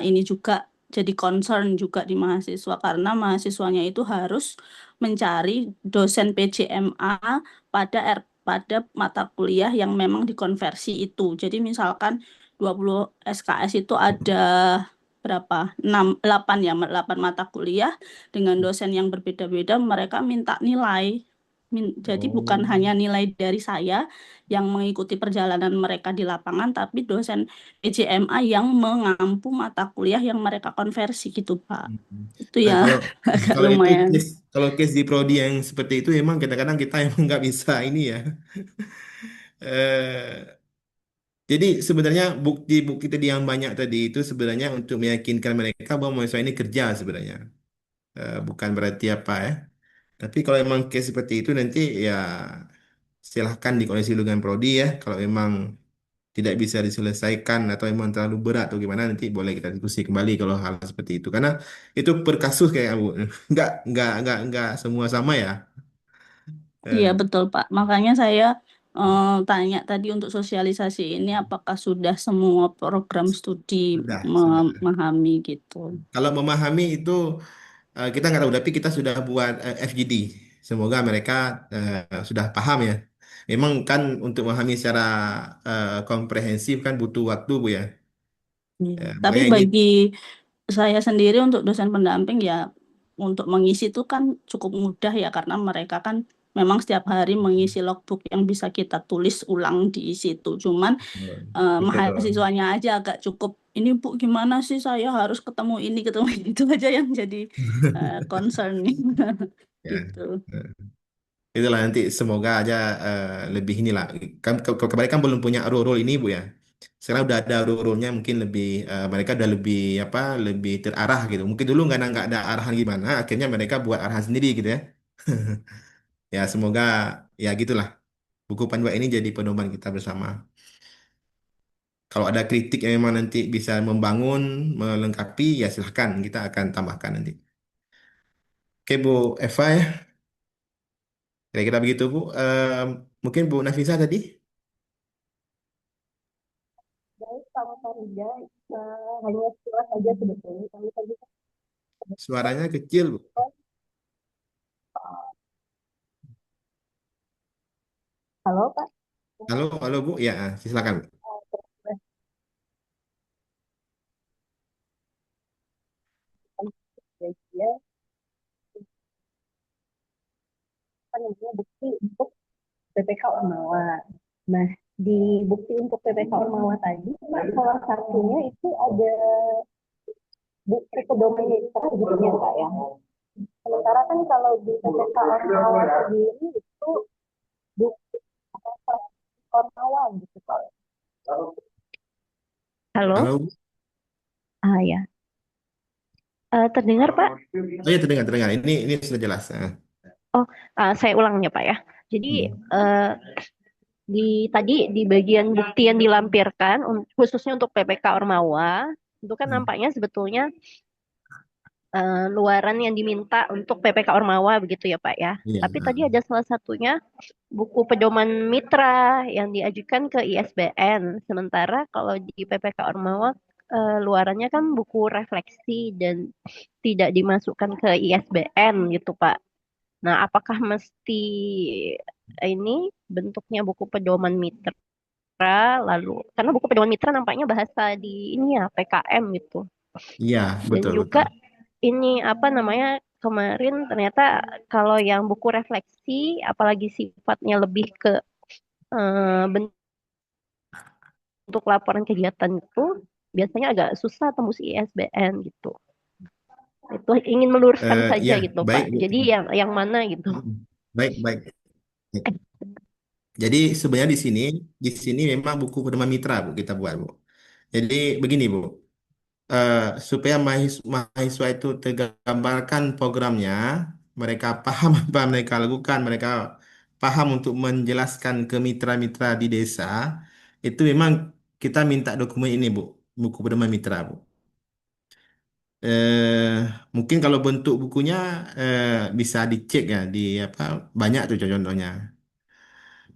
ini juga jadi concern juga di mahasiswa karena mahasiswanya itu harus mencari dosen PJMA pada mata kuliah yang memang dikonversi itu. Jadi misalkan 20 SKS itu ada berapa? 8 ya, 8 mata kuliah dengan dosen yang berbeda-beda, mereka minta nilai. Jadi bukan Oh. hanya nilai dari saya yang mengikuti perjalanan mereka di lapangan, tapi dosen PJMA yang mengampu mata kuliah yang mereka konversi gitu, Pak. Mhm. Itu Nah ya kalau agak kalau itu lumayan. case di prodi yang seperti itu emang kadang-kadang kita emang nggak bisa ini ya. eh Jadi sebenarnya bukti-bukti tadi yang banyak tadi itu sebenarnya untuk meyakinkan mereka bahwa mahasiswa ini kerja sebenarnya. Bukan berarti apa ya. Tapi kalau memang case seperti itu nanti ya silahkan dikoneksi dengan prodi ya. Kalau memang tidak bisa diselesaikan atau memang terlalu berat atau gimana nanti boleh kita diskusi kembali kalau hal seperti itu. Karena itu per kasus kayak Bu. Nggak semua sama ya. Iya Eh, betul Pak. Makanya saya tanya tadi untuk sosialisasi ini apakah sudah semua program studi Sudah. memahami gitu. Kalau memahami itu kita nggak tahu, tapi kita sudah buat FGD. Semoga mereka sudah paham ya. Memang kan untuk memahami secara komprehensif kan butuh waktu Bu ya. Iya. Tapi Makanya ini bagi saya sendiri untuk dosen pendamping ya untuk mengisi itu kan cukup mudah ya karena mereka kan memang setiap hari mengisi logbook yang bisa kita tulis ulang di situ. Cuman betul. mahasiswanya aja agak cukup ini Bu gimana sih saya harus ketemu ini ketemu itu aja yang jadi concern Ya. gitu. Itulah nanti semoga aja lebih inilah. Kan kemarin kan belum punya rule ini Bu ya. Sekarang udah ada rule-nya mungkin lebih mereka udah lebih apa lebih terarah gitu. Mungkin dulu nggak ada arahan gimana, akhirnya mereka buat arahan sendiri gitu ya. Ya semoga ya gitulah. Buku panduan ini jadi pedoman kita bersama. Kalau ada kritik yang memang nanti bisa membangun, melengkapi, ya silahkan kita akan tambahkan nanti. Oke Bu Eva ya, kira-kira begitu Bu. Mungkin Bu Nafisa tadi Baik, sama Farida, hanya sekilas saja sebetulnya. Kami tadi suaranya kecil Bu. halo Pak, Halo Bu, ya silakan Bu. dia apa namanya bukti untuk PPK Ormawa. Nah, di bukti untuk PPK Ormawa tadi, Pak, salah satunya itu ada bukti pedoman itu gitu ya Pak ya. Sementara kan kalau di PPK Ormawa sendiri itu bukti Ormawa gitu Pak. Halo? Halo Bu. Ah ya. Terdengar Pak? Oh ya terdengar. Ini sudah jelas. Oh, saya ulang ya Pak ya. Jadi Hmm. tadi di bagian bukti yang dilampirkan khususnya untuk PPK Ormawa itu kan Hmm. nampaknya sebetulnya luaran yang diminta untuk PPK Ormawa begitu ya Pak ya. Iya. Tapi tadi ada salah satunya buku pedoman mitra yang diajukan ke ISBN. Sementara kalau di PPK Ormawa luarannya kan buku refleksi dan tidak dimasukkan ke ISBN gitu Pak. Nah, apakah mesti ini bentuknya buku pedoman mitra lalu karena buku pedoman mitra nampaknya bahasa di ini ya PKM gitu. Iya, Dan betul juga betul. ini apa namanya kemarin ternyata kalau yang buku refleksi apalagi sifatnya lebih ke bentuk laporan kegiatan itu biasanya agak susah tembus ISBN gitu. Itu ingin meluruskan saja Ya, gitu baik Pak. Bu. Jadi yang mana gitu. Baik. Jadi sebenarnya di sini memang buku pedoman mitra Bu kita buat Bu. Jadi begini Bu, eh, supaya mahasiswa itu tergambarkan programnya, mereka paham apa mereka lakukan, mereka paham untuk menjelaskan ke mitra-mitra di desa, itu memang kita minta dokumen ini Bu, buku pedoman mitra Bu. Eh, Mungkin kalau bentuk bukunya bisa dicek ya di apa banyak tuh contohnya.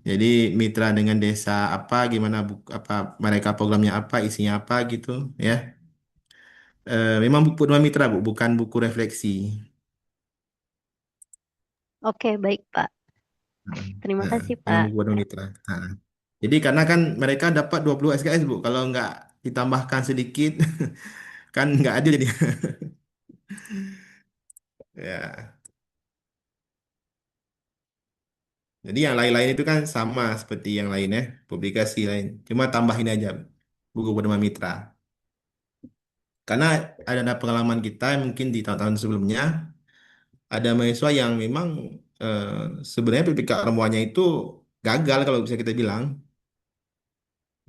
Jadi mitra dengan desa apa, gimana apa mereka programnya apa, isinya apa gitu ya. Memang buku pedoman mitra Bu, bukan buku refleksi. Oke, baik Pak. Terima Nah, kasih memang Pak. buku pedoman mitra. Nah, jadi karena kan mereka dapat 20 SKS Bu, kalau nggak ditambahkan sedikit kan nggak adil jadi. Ya, jadi yang lain-lain itu kan sama seperti yang lain ya, publikasi lain. Cuma tambahin aja buku pedoman mitra. Karena ada pengalaman kita mungkin di tahun-tahun sebelumnya, ada mahasiswa yang memang eh, sebenarnya PPK Ormuanya itu gagal kalau bisa kita bilang.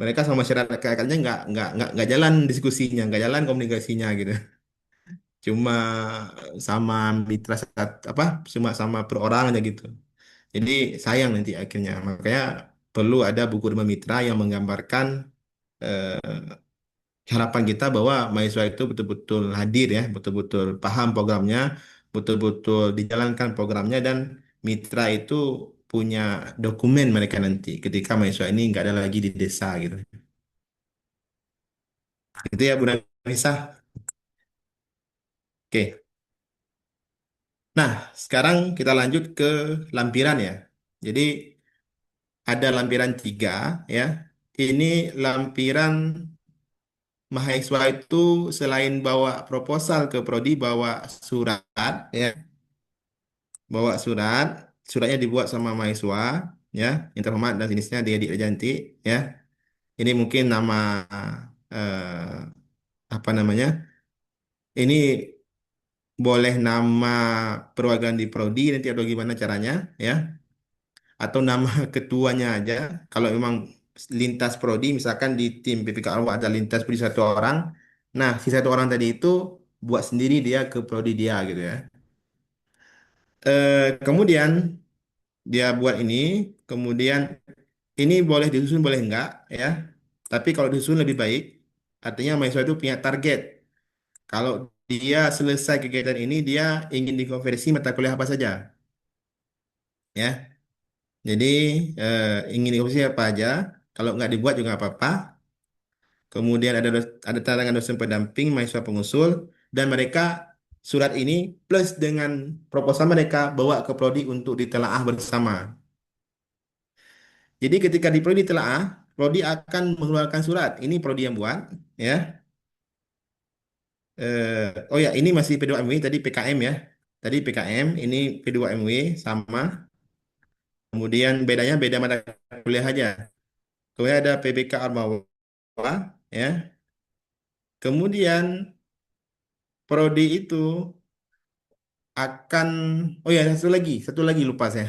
Mereka sama masyarakatnya nggak jalan diskusinya, nggak jalan komunikasinya gitu. Cuma sama mitra apa, cuma sama perorangan aja gitu. Jadi sayang nanti akhirnya. Makanya perlu ada buku rumah mitra yang menggambarkan harapan kita bahwa mahasiswa itu betul-betul hadir ya, betul-betul paham programnya, betul-betul dijalankan programnya dan mitra itu punya dokumen mereka nanti ketika mahasiswa ini nggak ada lagi di desa gitu. Itu ya Bu Nisa. Oke. Nah, sekarang kita lanjut ke lampiran ya. Jadi ada lampiran 3 ya. Ini lampiran mahasiswa itu selain bawa proposal ke prodi, bawa surat ya, bawa surat, suratnya dibuat sama mahasiswa ya, yang terhormat dan jenisnya dia cantik ya. Ini mungkin nama apa namanya? Ini boleh nama perwakilan di prodi nanti atau gimana caranya ya, atau nama ketuanya aja. Kalau memang lintas prodi, misalkan di tim PPK Arwah ada lintas prodi satu orang, nah si satu orang tadi itu buat sendiri dia ke prodi dia gitu ya. Kemudian dia buat ini, kemudian ini boleh disusun boleh enggak ya. Tapi kalau disusun lebih baik, artinya mahasiswa itu punya target. Kalau dia selesai kegiatan ini, dia ingin dikonversi mata kuliah apa saja ya. Jadi ingin dikonversi apa aja. Kalau nggak dibuat juga nggak apa-apa. Kemudian ada tantangan dosen pendamping, mahasiswa pengusul, dan mereka surat ini plus dengan proposal mereka bawa ke prodi untuk ditelaah bersama. Jadi ketika di prodi ditelaah, prodi akan mengeluarkan surat. Ini prodi yang buat, ya. Oh ya, ini masih P2MW tadi PKM ya. Tadi PKM, ini P2MW sama. Kemudian bedanya beda mata kuliah aja. Kemudian ada PBK Armawa, ya. Kemudian prodi itu akan, oh ya satu lagi lupa saya.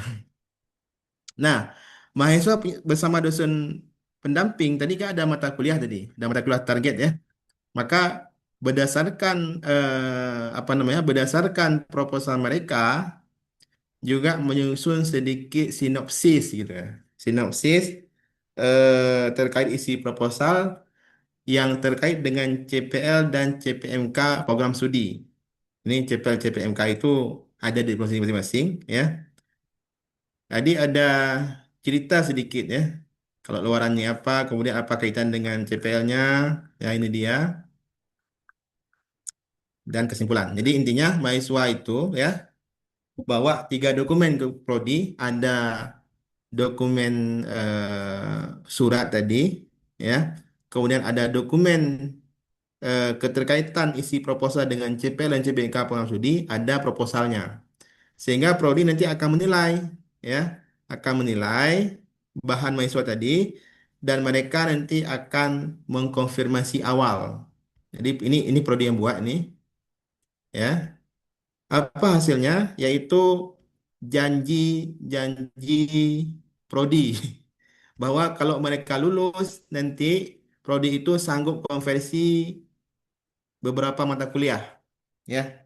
Nah, mahasiswa bersama dosen pendamping tadi kan ada mata kuliah tadi, ada mata kuliah target ya. Maka berdasarkan apa namanya, berdasarkan proposal mereka juga menyusun sedikit sinopsis gitu ya. Sinopsis terkait isi proposal yang terkait dengan CPL dan CPMK program studi. Ini CPL CPMK itu ada di provinsi masing-masing ya. Tadi ada cerita sedikit ya. Kalau luarannya apa, kemudian apa kaitan dengan CPL-nya, ya ini dia, dan kesimpulan. Jadi intinya mahasiswa itu ya bawa 3 dokumen ke prodi, ada dokumen surat tadi, ya, kemudian ada dokumen keterkaitan isi proposal dengan CPL dan CBNK program studi, ada proposalnya. Sehingga prodi nanti akan menilai, ya, akan menilai bahan mahasiswa tadi dan mereka nanti akan mengkonfirmasi awal. Jadi ini prodi yang buat ini, ya. Apa hasilnya? Yaitu janji prodi bahwa kalau mereka lulus nanti prodi itu sanggup konversi beberapa mata kuliah, ya.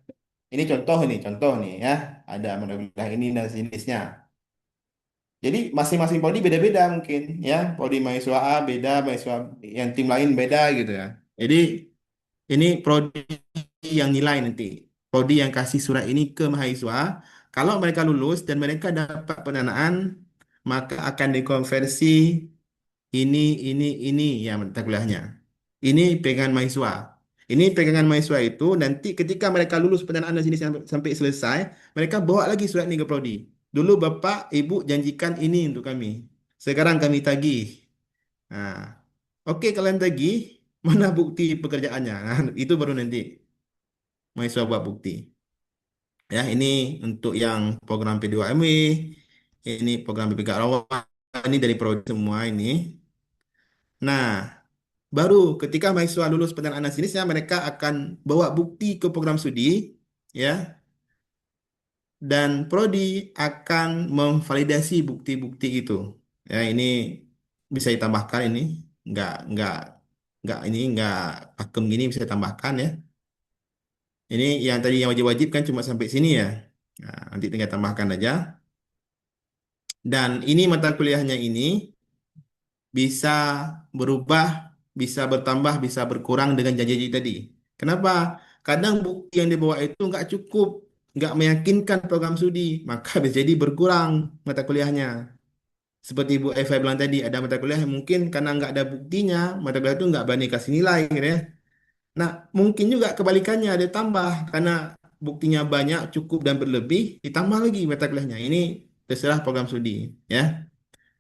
Ini contoh nih ya. Ada mata kuliah ini dan jenisnya. Jadi masing-masing prodi beda-beda mungkin ya. Prodi mahasiswa A beda, mahasiswa yang tim lain beda gitu ya. Jadi ini prodi yang nilai nanti. Prodi yang kasih surat ini ke mahasiswa. Kalau mereka lulus dan mereka dapat pendanaan, maka akan dikonversi ini, ini ya mata kuliahnya. Ini pegangan mahasiswa. Ini pegangan mahasiswa itu nanti ketika mereka lulus pendanaan dan sini sampai selesai, mereka bawa lagi surat ini ke prodi. Dulu Bapak, Ibu janjikan ini untuk kami. Sekarang kami tagih. Nah, oke kalian tagih, mana bukti pekerjaannya? Nah, itu baru nanti mahasiswa buat bukti. Ya, ini untuk yang program P2MW, ini program PPK Rawan, ini dari prodi semua ini. Nah, baru ketika mahasiswa lulus pendanaan jenisnya, mereka akan bawa bukti ke program studi, ya, dan prodi akan memvalidasi bukti-bukti itu. Ya, ini bisa ditambahkan ini, nggak ini nggak pakem gini bisa ditambahkan ya. Ini yang tadi yang wajib-wajib kan cuma sampai sini ya. Nah, nanti tinggal tambahkan aja. Dan ini mata kuliahnya ini bisa berubah, bisa bertambah, bisa berkurang dengan janji-janji tadi. Kenapa? Kadang bukti yang dibawa itu nggak meyakinkan program studi, maka bisa jadi berkurang mata kuliahnya. Seperti Bu Eva bilang tadi, ada mata kuliah yang mungkin karena nggak ada buktinya, mata kuliah itu nggak berani kasih nilai, gitu ya. Nah, mungkin juga kebalikannya ada tambah karena buktinya banyak, cukup dan berlebih, ditambah lagi mata kuliahnya. Ini terserah program studi, ya.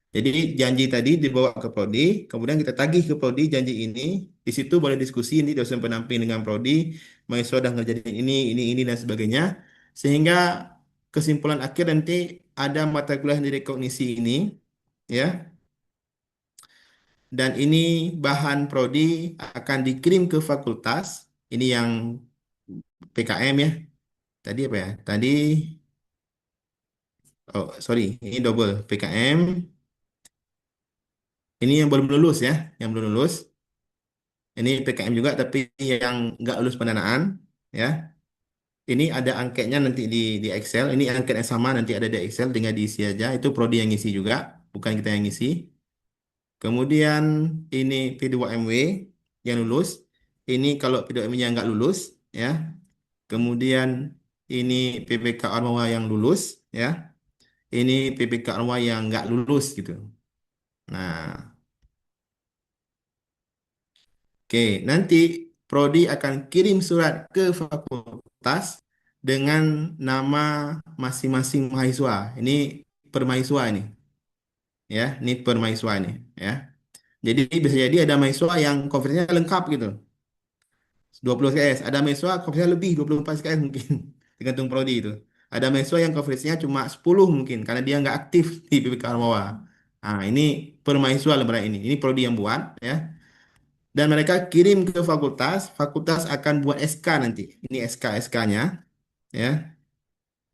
Jadi janji tadi dibawa ke prodi, kemudian kita tagih ke prodi janji ini. Di situ boleh diskusi ini dosen pendamping dengan prodi, mahasiswa sudah ngerjain ini dan sebagainya. Sehingga kesimpulan akhir nanti ada mata kuliah di rekognisi ini, ya. Dan ini bahan prodi akan dikirim ke fakultas. Ini yang PKM ya. Tadi apa ya? Tadi, oh sorry, ini double PKM. Ini yang belum lulus ya, yang belum lulus. Ini PKM juga tapi yang nggak lulus pendanaan ya. Ini ada angketnya nanti di Excel. Ini angket yang sama nanti ada di Excel, tinggal diisi aja. Itu prodi yang ngisi juga, bukan kita yang ngisi. Kemudian ini P2MW yang lulus. Ini kalau P2MW-nya nggak lulus ya. Kemudian ini PPK Ormawa yang lulus ya. Ini PPK Ormawa yang nggak lulus gitu. Nah, oke, nanti Prodi akan kirim surat ke fakultas dengan nama masing-masing mahasiswa. Ini per mahasiswa ini, ya. Ini per mahasiswa ini, ya. Jadi bisa jadi ada mahasiswa yang konversinya lengkap gitu, 20 SKS. Ada mahasiswa konversinya lebih 24 SKS mungkin, tergantung prodi itu. Ada mahasiswa yang konversinya cuma 10 mungkin karena dia nggak aktif di PPK Ormawa. Nah, ini per mahasiswa lembaran ini. Ini prodi yang buat, ya. Dan mereka kirim ke fakultas, fakultas akan buat SK nanti. Ini SK-SK-nya, ya.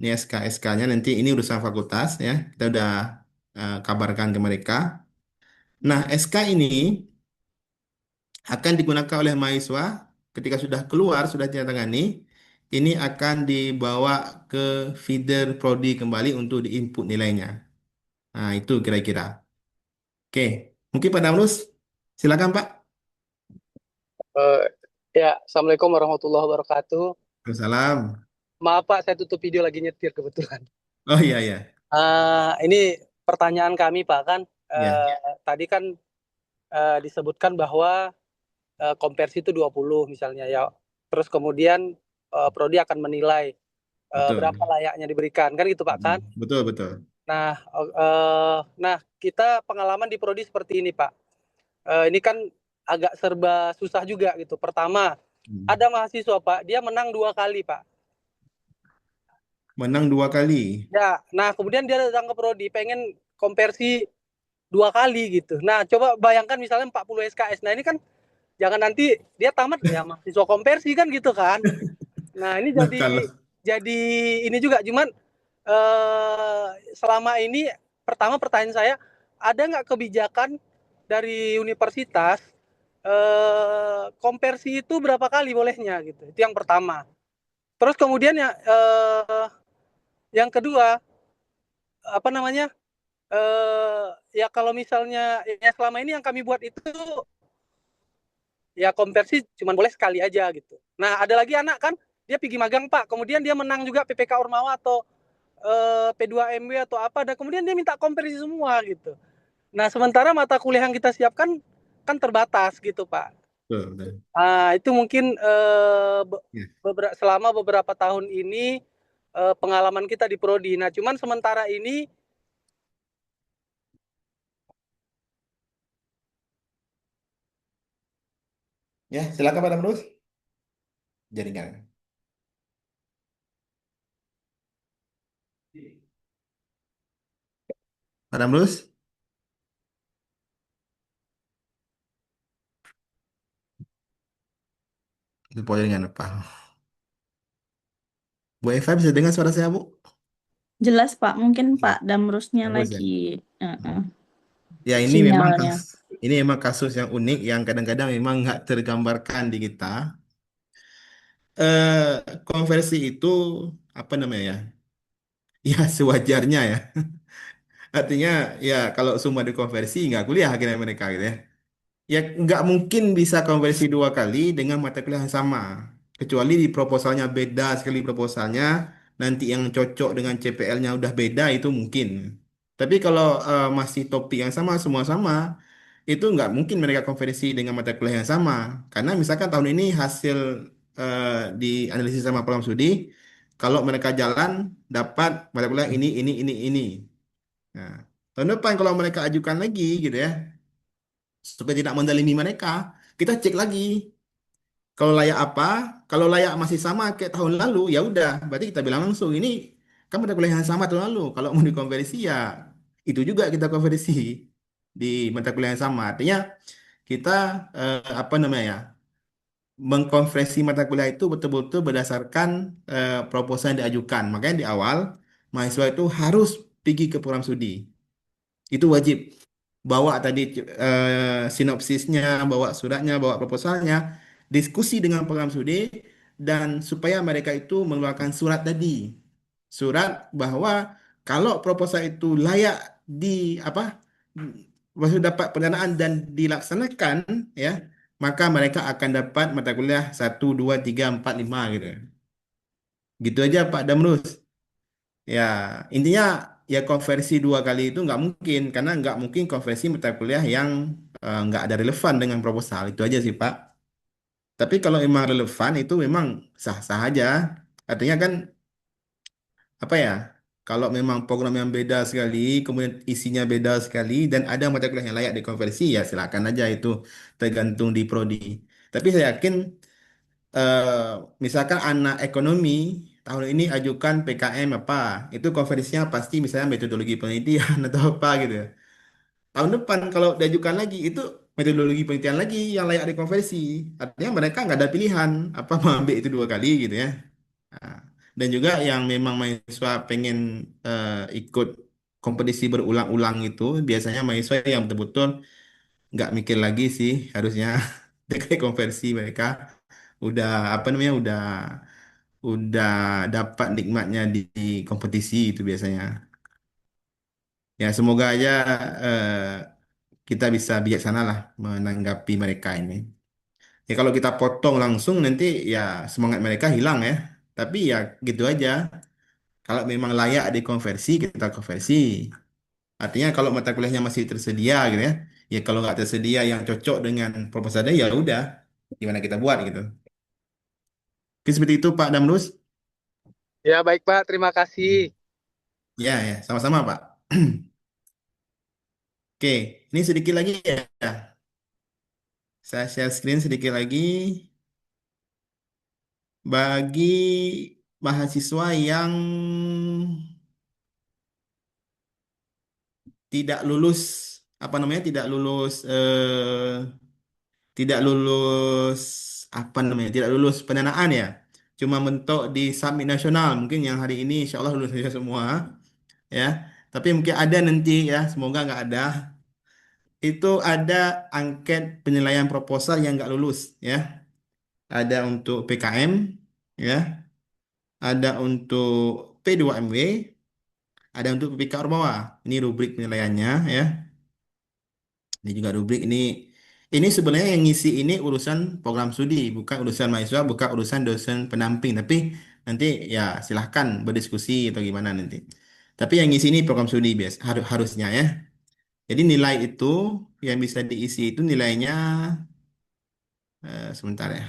Ini SK-SK-nya nanti ini urusan fakultas, ya. Kita udah kabarkan ke mereka. Nah, SK ini akan digunakan oleh mahasiswa ketika sudah keluar, sudah ditandatangani, ini akan dibawa ke feeder prodi kembali untuk diinput nilainya. Nah, itu kira-kira. Oke, mungkin Pak Damrus, silakan Pak. Eh, ya, Assalamualaikum warahmatullahi wabarakatuh. Salam. Maaf Pak, saya tutup video lagi nyetir kebetulan. Oh iya iya. Ini pertanyaan kami Pak kan, Ya. tadi kan disebutkan bahwa konversi itu 20 misalnya ya. Terus kemudian prodi akan menilai Betul. berapa layaknya diberikan kan gitu Pak kan. Betul betul. Nah, kita pengalaman di prodi seperti ini Pak. Ini kan agak serba susah juga gitu. Pertama, ada mahasiswa Pak, dia menang 2 kali Pak. Menang 2 kali. Ya, nah kemudian dia datang ke prodi pengen konversi 2 kali gitu. Nah, coba bayangkan misalnya 40 SKS. Nah, ini kan jangan nanti dia tamat ya mahasiswa konversi kan gitu kan. Nah, ini Nah, jadi ini juga cuman selama ini pertama pertanyaan saya, ada nggak kebijakan dari universitas konversi itu berapa kali bolehnya gitu. Itu yang pertama. Terus kemudian yang kedua apa namanya? Ya kalau misalnya ya selama ini yang kami buat itu ya konversi cuma boleh sekali aja gitu. Nah, ada lagi anak kan dia pergi magang Pak, kemudian dia menang juga PPK Ormawa atau P2MW atau apa, dan kemudian dia minta konversi semua gitu. Nah, sementara mata kuliah yang kita siapkan kan terbatas gitu Pak. betul. Nah, itu mungkin Ya. selama beberapa tahun ini pengalaman kita di prodi. Nah, cuman sementara ini Ya, silakan Pak Damrus. Jaringan. Pak Damrus? Itu poin jaringan apa? Bu Eva bisa dengar suara saya, Bu? Jelas Pak, mungkin Pak Damrusnya Bagus ya. lagi Ya, sinyalnya. ini memang kasus yang unik yang kadang-kadang memang nggak tergambarkan di kita. Konversi itu apa namanya ya? Ya sewajarnya ya. Artinya ya kalau semua dikonversi nggak kuliah akhirnya mereka gitu ya. Ya nggak mungkin bisa konversi 2 kali dengan mata kuliah yang sama. Kecuali di proposalnya beda sekali proposalnya, nanti yang cocok dengan CPL-nya udah beda itu mungkin. Tapi kalau masih topik yang sama, semua sama, itu nggak mungkin mereka konversi dengan mata kuliah yang sama. Karena misalkan tahun ini hasil dianalisis sama program studi, kalau mereka jalan dapat mata kuliah ini. Nah, tahun depan kalau mereka ajukan lagi gitu ya, supaya tidak mendalimi mereka, kita cek lagi. Kalau layak apa? Kalau layak masih sama kayak tahun lalu, ya udah, berarti kita bilang langsung ini kan mata kuliah yang sama tahun lalu. Kalau mau dikonversi ya itu juga kita konversi di mata kuliah yang sama. Artinya kita apa namanya ya, mengkonversi mata kuliah itu betul-betul berdasarkan proposal yang diajukan. Makanya di awal mahasiswa itu harus pergi ke program studi. Itu wajib. Bawa tadi sinopsisnya, bawa suratnya, bawa proposalnya, diskusi dengan program studi, dan supaya mereka itu mengeluarkan surat tadi. Surat bahwa kalau proposal itu layak di apa, maksud dapat pendanaan dan dilaksanakan, ya, maka mereka akan dapat mata kuliah 1, 2, 3, 4, 5 gitu. Gitu aja Pak Damrus. Ya, intinya ya konversi 2 kali itu nggak mungkin karena nggak mungkin konversi mata kuliah yang nggak ada relevan dengan proposal itu aja sih Pak. Tapi kalau memang relevan itu memang sah-sah aja. Artinya kan apa ya? Kalau memang program yang beda sekali, kemudian isinya beda sekali dan ada mata kuliah yang layak dikonversi ya silakan aja itu tergantung di prodi. Tapi saya yakin eh, misalkan anak ekonomi tahun ini ajukan PKM apa, itu konversinya pasti misalnya metodologi penelitian atau apa gitu ya. Tahun depan kalau diajukan lagi itu metodologi penelitian lagi yang layak dikonversi. Artinya mereka nggak ada pilihan apa mau ambil itu 2 kali gitu ya. Nah, dan juga yang memang mahasiswa pengen ikut kompetisi berulang-ulang itu biasanya mahasiswa yang betul-betul nggak mikir lagi sih harusnya terkait konversi mereka udah apa namanya udah dapat nikmatnya di kompetisi itu biasanya. Ya semoga aja eh, kita bisa bijaksana lah menanggapi mereka ini. Ya kalau kita potong langsung nanti ya semangat mereka hilang ya. Tapi ya gitu aja. Kalau memang layak dikonversi kita konversi. Artinya kalau mata kuliahnya masih tersedia gitu ya. Ya kalau nggak tersedia yang cocok dengan proposalnya ya udah gimana kita buat gitu. Oke, seperti itu Pak Damrus. Ya baik Pak, terima kasih. Ya, ya, sama-sama Pak. Oke, ini sedikit lagi ya. Saya share screen sedikit lagi. Bagi mahasiswa yang tidak lulus, apa namanya, tidak lulus, apa namanya, tidak lulus pendanaan ya. Cuma mentok di submit nasional. Mungkin yang hari ini insya Allah lulus saja semua, ya. Tapi mungkin ada nanti ya, semoga nggak ada. Itu ada angket penilaian proposal yang nggak lulus, ya. Ada untuk PKM, ya. Ada untuk P2MW, ada untuk PPK Ormawa. Ini rubrik penilaiannya ya. Ini juga rubrik ini sebenarnya yang ngisi ini urusan program studi, bukan urusan mahasiswa, bukan urusan dosen pendamping. Tapi nanti ya silahkan berdiskusi atau gimana nanti. Tapi yang ngisi ini program studi harusnya ya. Jadi nilai itu yang bisa diisi itu nilainya sebentar ya.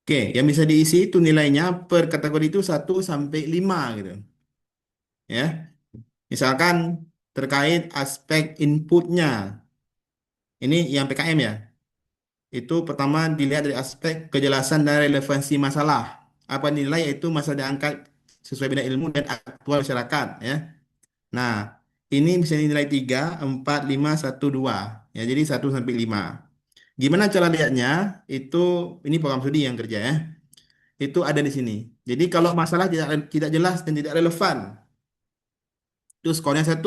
Oke, yang bisa diisi itu nilainya per kategori itu 1 sampai 5 gitu. Ya. Misalkan terkait aspek inputnya. Ini yang PKM ya. Itu pertama dilihat dari aspek kejelasan dan relevansi masalah. Apa nilai yaitu masalah diangkat sesuai bidang ilmu dan aktual masyarakat ya. Nah, ini bisa dinilai 3, 4, 5, 1, 2. Ya, jadi 1 sampai 5. Gimana cara lihatnya? Itu ini program studi yang kerja ya. Itu ada di sini. Jadi kalau masalah tidak jelas dan tidak relevan, itu skornya 1.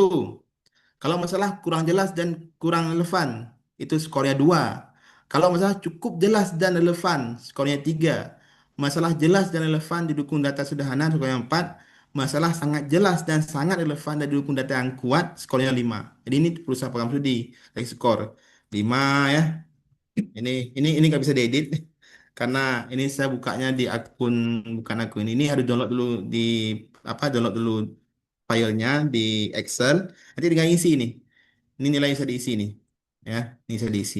Kalau masalah kurang jelas dan kurang relevan, itu skornya 2. Kalau masalah cukup jelas dan relevan, skornya 3. masalah jelas dan relevan didukung data sederhana skornya 4, masalah sangat jelas dan sangat relevan dan didukung data yang kuat skornya 5. Jadi ini perusahaan program studi dari skor 5 ya. Ini nggak bisa diedit karena ini saya bukanya di akun, bukan akun ini, harus download dulu di download dulu filenya di Excel. Nanti tinggal isi ini. Ini nilai yang bisa diisi nih. Ya, ini bisa diisi.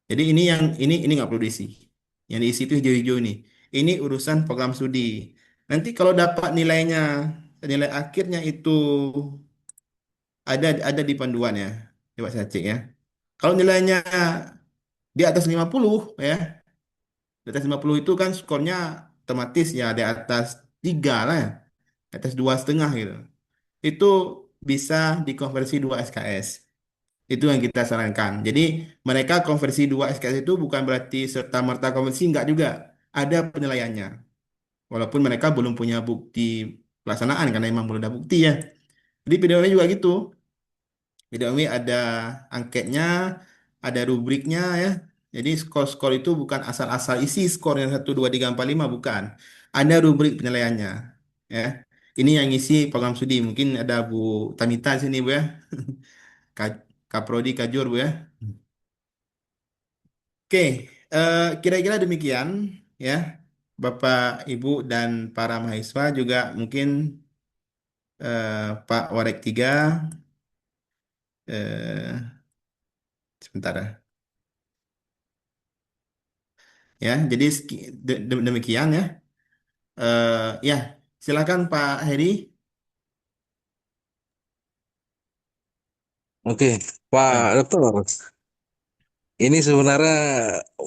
Jadi ini nggak perlu diisi. Yang diisi itu hijau-hijau ini. Ini urusan program studi. Nanti kalau dapat nilainya, nilai akhirnya itu ada di panduan ya. Coba saya cek ya. Kalau nilainya di atas 50 ya, di atas 50 itu kan skornya otomatis ya di atas 3 lah ya. Di atas 2,5 gitu. Itu bisa dikonversi 2 SKS. Itu yang kita sarankan. Jadi mereka konversi 2 SKS itu bukan berarti serta-merta konversi, enggak juga. Ada penilaiannya. Walaupun mereka belum punya bukti pelaksanaan karena memang belum ada bukti ya. Jadi PDOM juga gitu. PDOM ada angketnya, ada rubriknya ya. Jadi skor-skor itu bukan asal-asal isi skor yang 1, 2, 3, 4, 5, bukan. Ada rubrik penilaiannya. Ya. Ini yang isi program studi. Mungkin ada Bu Tamita di sini Bu ya. Kaprodi Kajur Bu ya. Oke, kira-kira demikian ya, Bapak, Ibu, dan para mahasiswa juga mungkin Pak Warek 3, sebentar ya. Jadi demikian ya. Ya, silakan Pak Heri. Oke, Pak Ya, Dokter, ini sebenarnya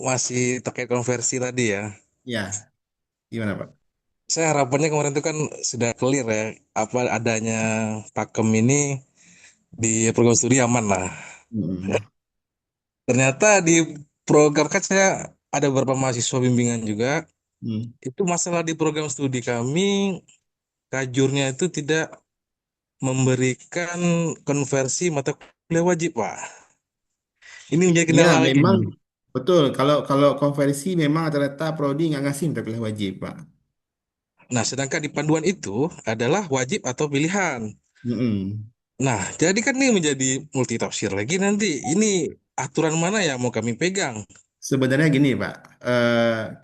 masih terkait konversi tadi ya. ya, gimana Pak? Saya harapannya kemarin itu kan sudah clear ya, apa adanya pakem ini di program studi aman lah. Hmm. Ternyata di program kan saya ada beberapa mahasiswa bimbingan juga. Hmm. Itu masalah di program studi kami, kajurnya itu tidak memberikan konversi mata kuliah wajib, Pak. Ini menjadi Ya, kendala lagi memang nih. betul. Kalau konversi memang rata-rata prodi nggak ngasih tapi wajib Pak. Nah, sedangkan di panduan itu adalah wajib atau pilihan. Mm-mm. Nah, jadi kan ini menjadi multitafsir lagi nanti. Ini aturan mana yang mau kami pegang? Sebenarnya gini Pak,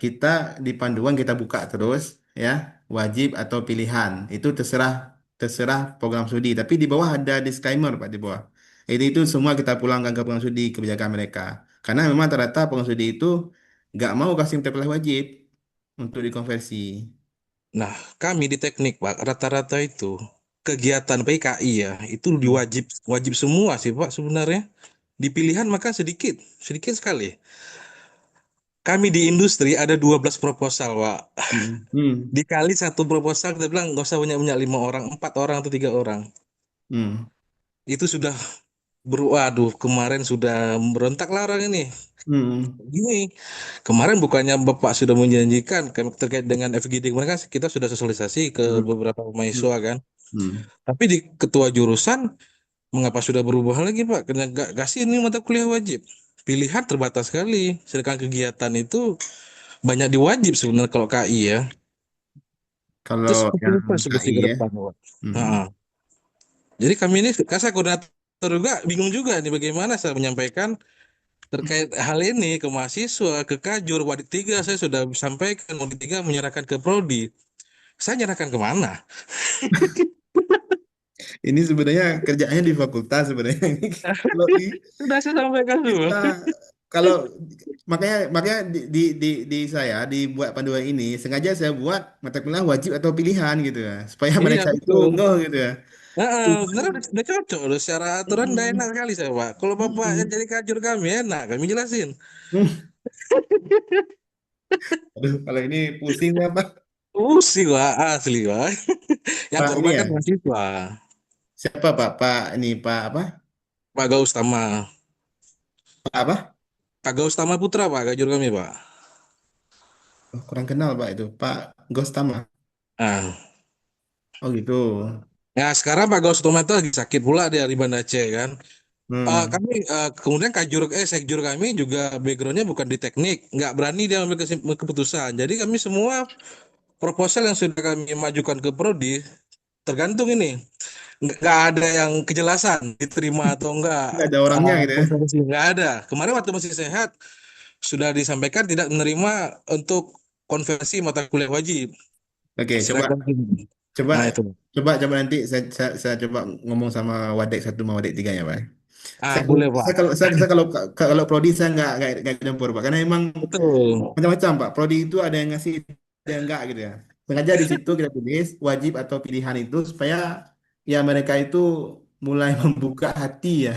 kita di panduan kita buka terus ya, wajib atau pilihan itu terserah terserah program studi. Tapi di bawah ada disclaimer Pak di bawah. Itu semua kita pulangkan ke program studi kebijakan mereka. Karena memang rata-rata program studi itu nggak mau kasih MTPL wajib untuk dikonversi. Nah, kami di teknik, Pak, rata-rata itu kegiatan PKI ya, itu Hmm. diwajib wajib semua sih, Pak, sebenarnya. Di pilihan maka sedikit, sedikit sekali. Kami di industri ada 12 proposal, Pak. Hmm. Hmm. Dikali satu proposal, kita bilang nggak usah banyak-banyak 5 orang, 4 orang atau 3 orang. Hmm. Itu sudah waduh, kemarin sudah berontak lah orang ini. Hmm. Gini, kemarin bukannya Bapak sudah menjanjikan terkait dengan FGD mereka kita sudah sosialisasi ke Hmm. beberapa Hmm. mahasiswa kan. Hmm. Tapi di ketua jurusan mengapa sudah berubah lagi Pak? Karena gak kasih ini mata kuliah wajib. Pilihan terbatas sekali. Sedangkan kegiatan itu banyak diwajib sebenarnya kalau KI ya. Itu Kalau seperti yang apa seperti KI ke ya. depan Pak. Hmm. Nah, jadi kami ini kasar koordinator juga bingung juga nih bagaimana saya menyampaikan terkait hal ini ke mahasiswa, ke Kajur, Wadik 3 saya sudah sampaikan, Wadik 3 menyerahkan ke Prodi. Saya nyerahkan kemana? Ini sebenarnya kerjaannya di fakultas sebenarnya. Kalau di Sudah saya sampaikan semua. kita kalau makanya makanya di saya dibuat panduan ini sengaja saya buat mata kuliah wajib atau pilihan gitu ya supaya Iya mereka itu betul. ngeh gitu ya. Nah, Cuman sebenarnya udah cocok loh secara aturan udah enak mm, sekali saya Pak. Kalau Bapak yang mm, jadi kajur kami enak, kami jelasin. mm. Aduh, kalau ini pusing ya Pak. Sih Pak, asli Pak. Yang Pak ini korban ya. kan mahasiswa. Siapa Pak? Pak ini Pak apa? Pak Gaus Tama. Pak apa? Pak Gaus Tama Putra Pak, kajur kami Pak. Oh, kurang kenal Pak itu. Pak Gostama. Nah, Oh gitu. ya sekarang Pak Gaus Tama itu lagi sakit pula dia di Banda Aceh kan. Hmm. Kami kemudian sekjur kami juga backgroundnya bukan di teknik, nggak berani dia ambil keputusan. Jadi kami semua proposal yang sudah kami majukan ke prodi tergantung ini, nggak ada yang kejelasan diterima atau enggak. Nggak ada orangnya gitu ya. Konferensi nggak ada. Kemarin waktu masih sehat sudah disampaikan tidak menerima untuk konversi mata kuliah wajib. Oke, coba Silakan. coba Nah itu. coba nanti saya coba ngomong sama Wadek satu sama Wadek tiga ya, Pak. Saya, Boleh Pak. saya kalau prodi saya nggak campur, Pak, karena emang Betul. macam-macam, Pak. Prodi itu ada yang ngasih, ada yang enggak gitu ya. Sengaja di situ kita tulis wajib atau pilihan itu supaya ya mereka itu mulai membuka hati ya,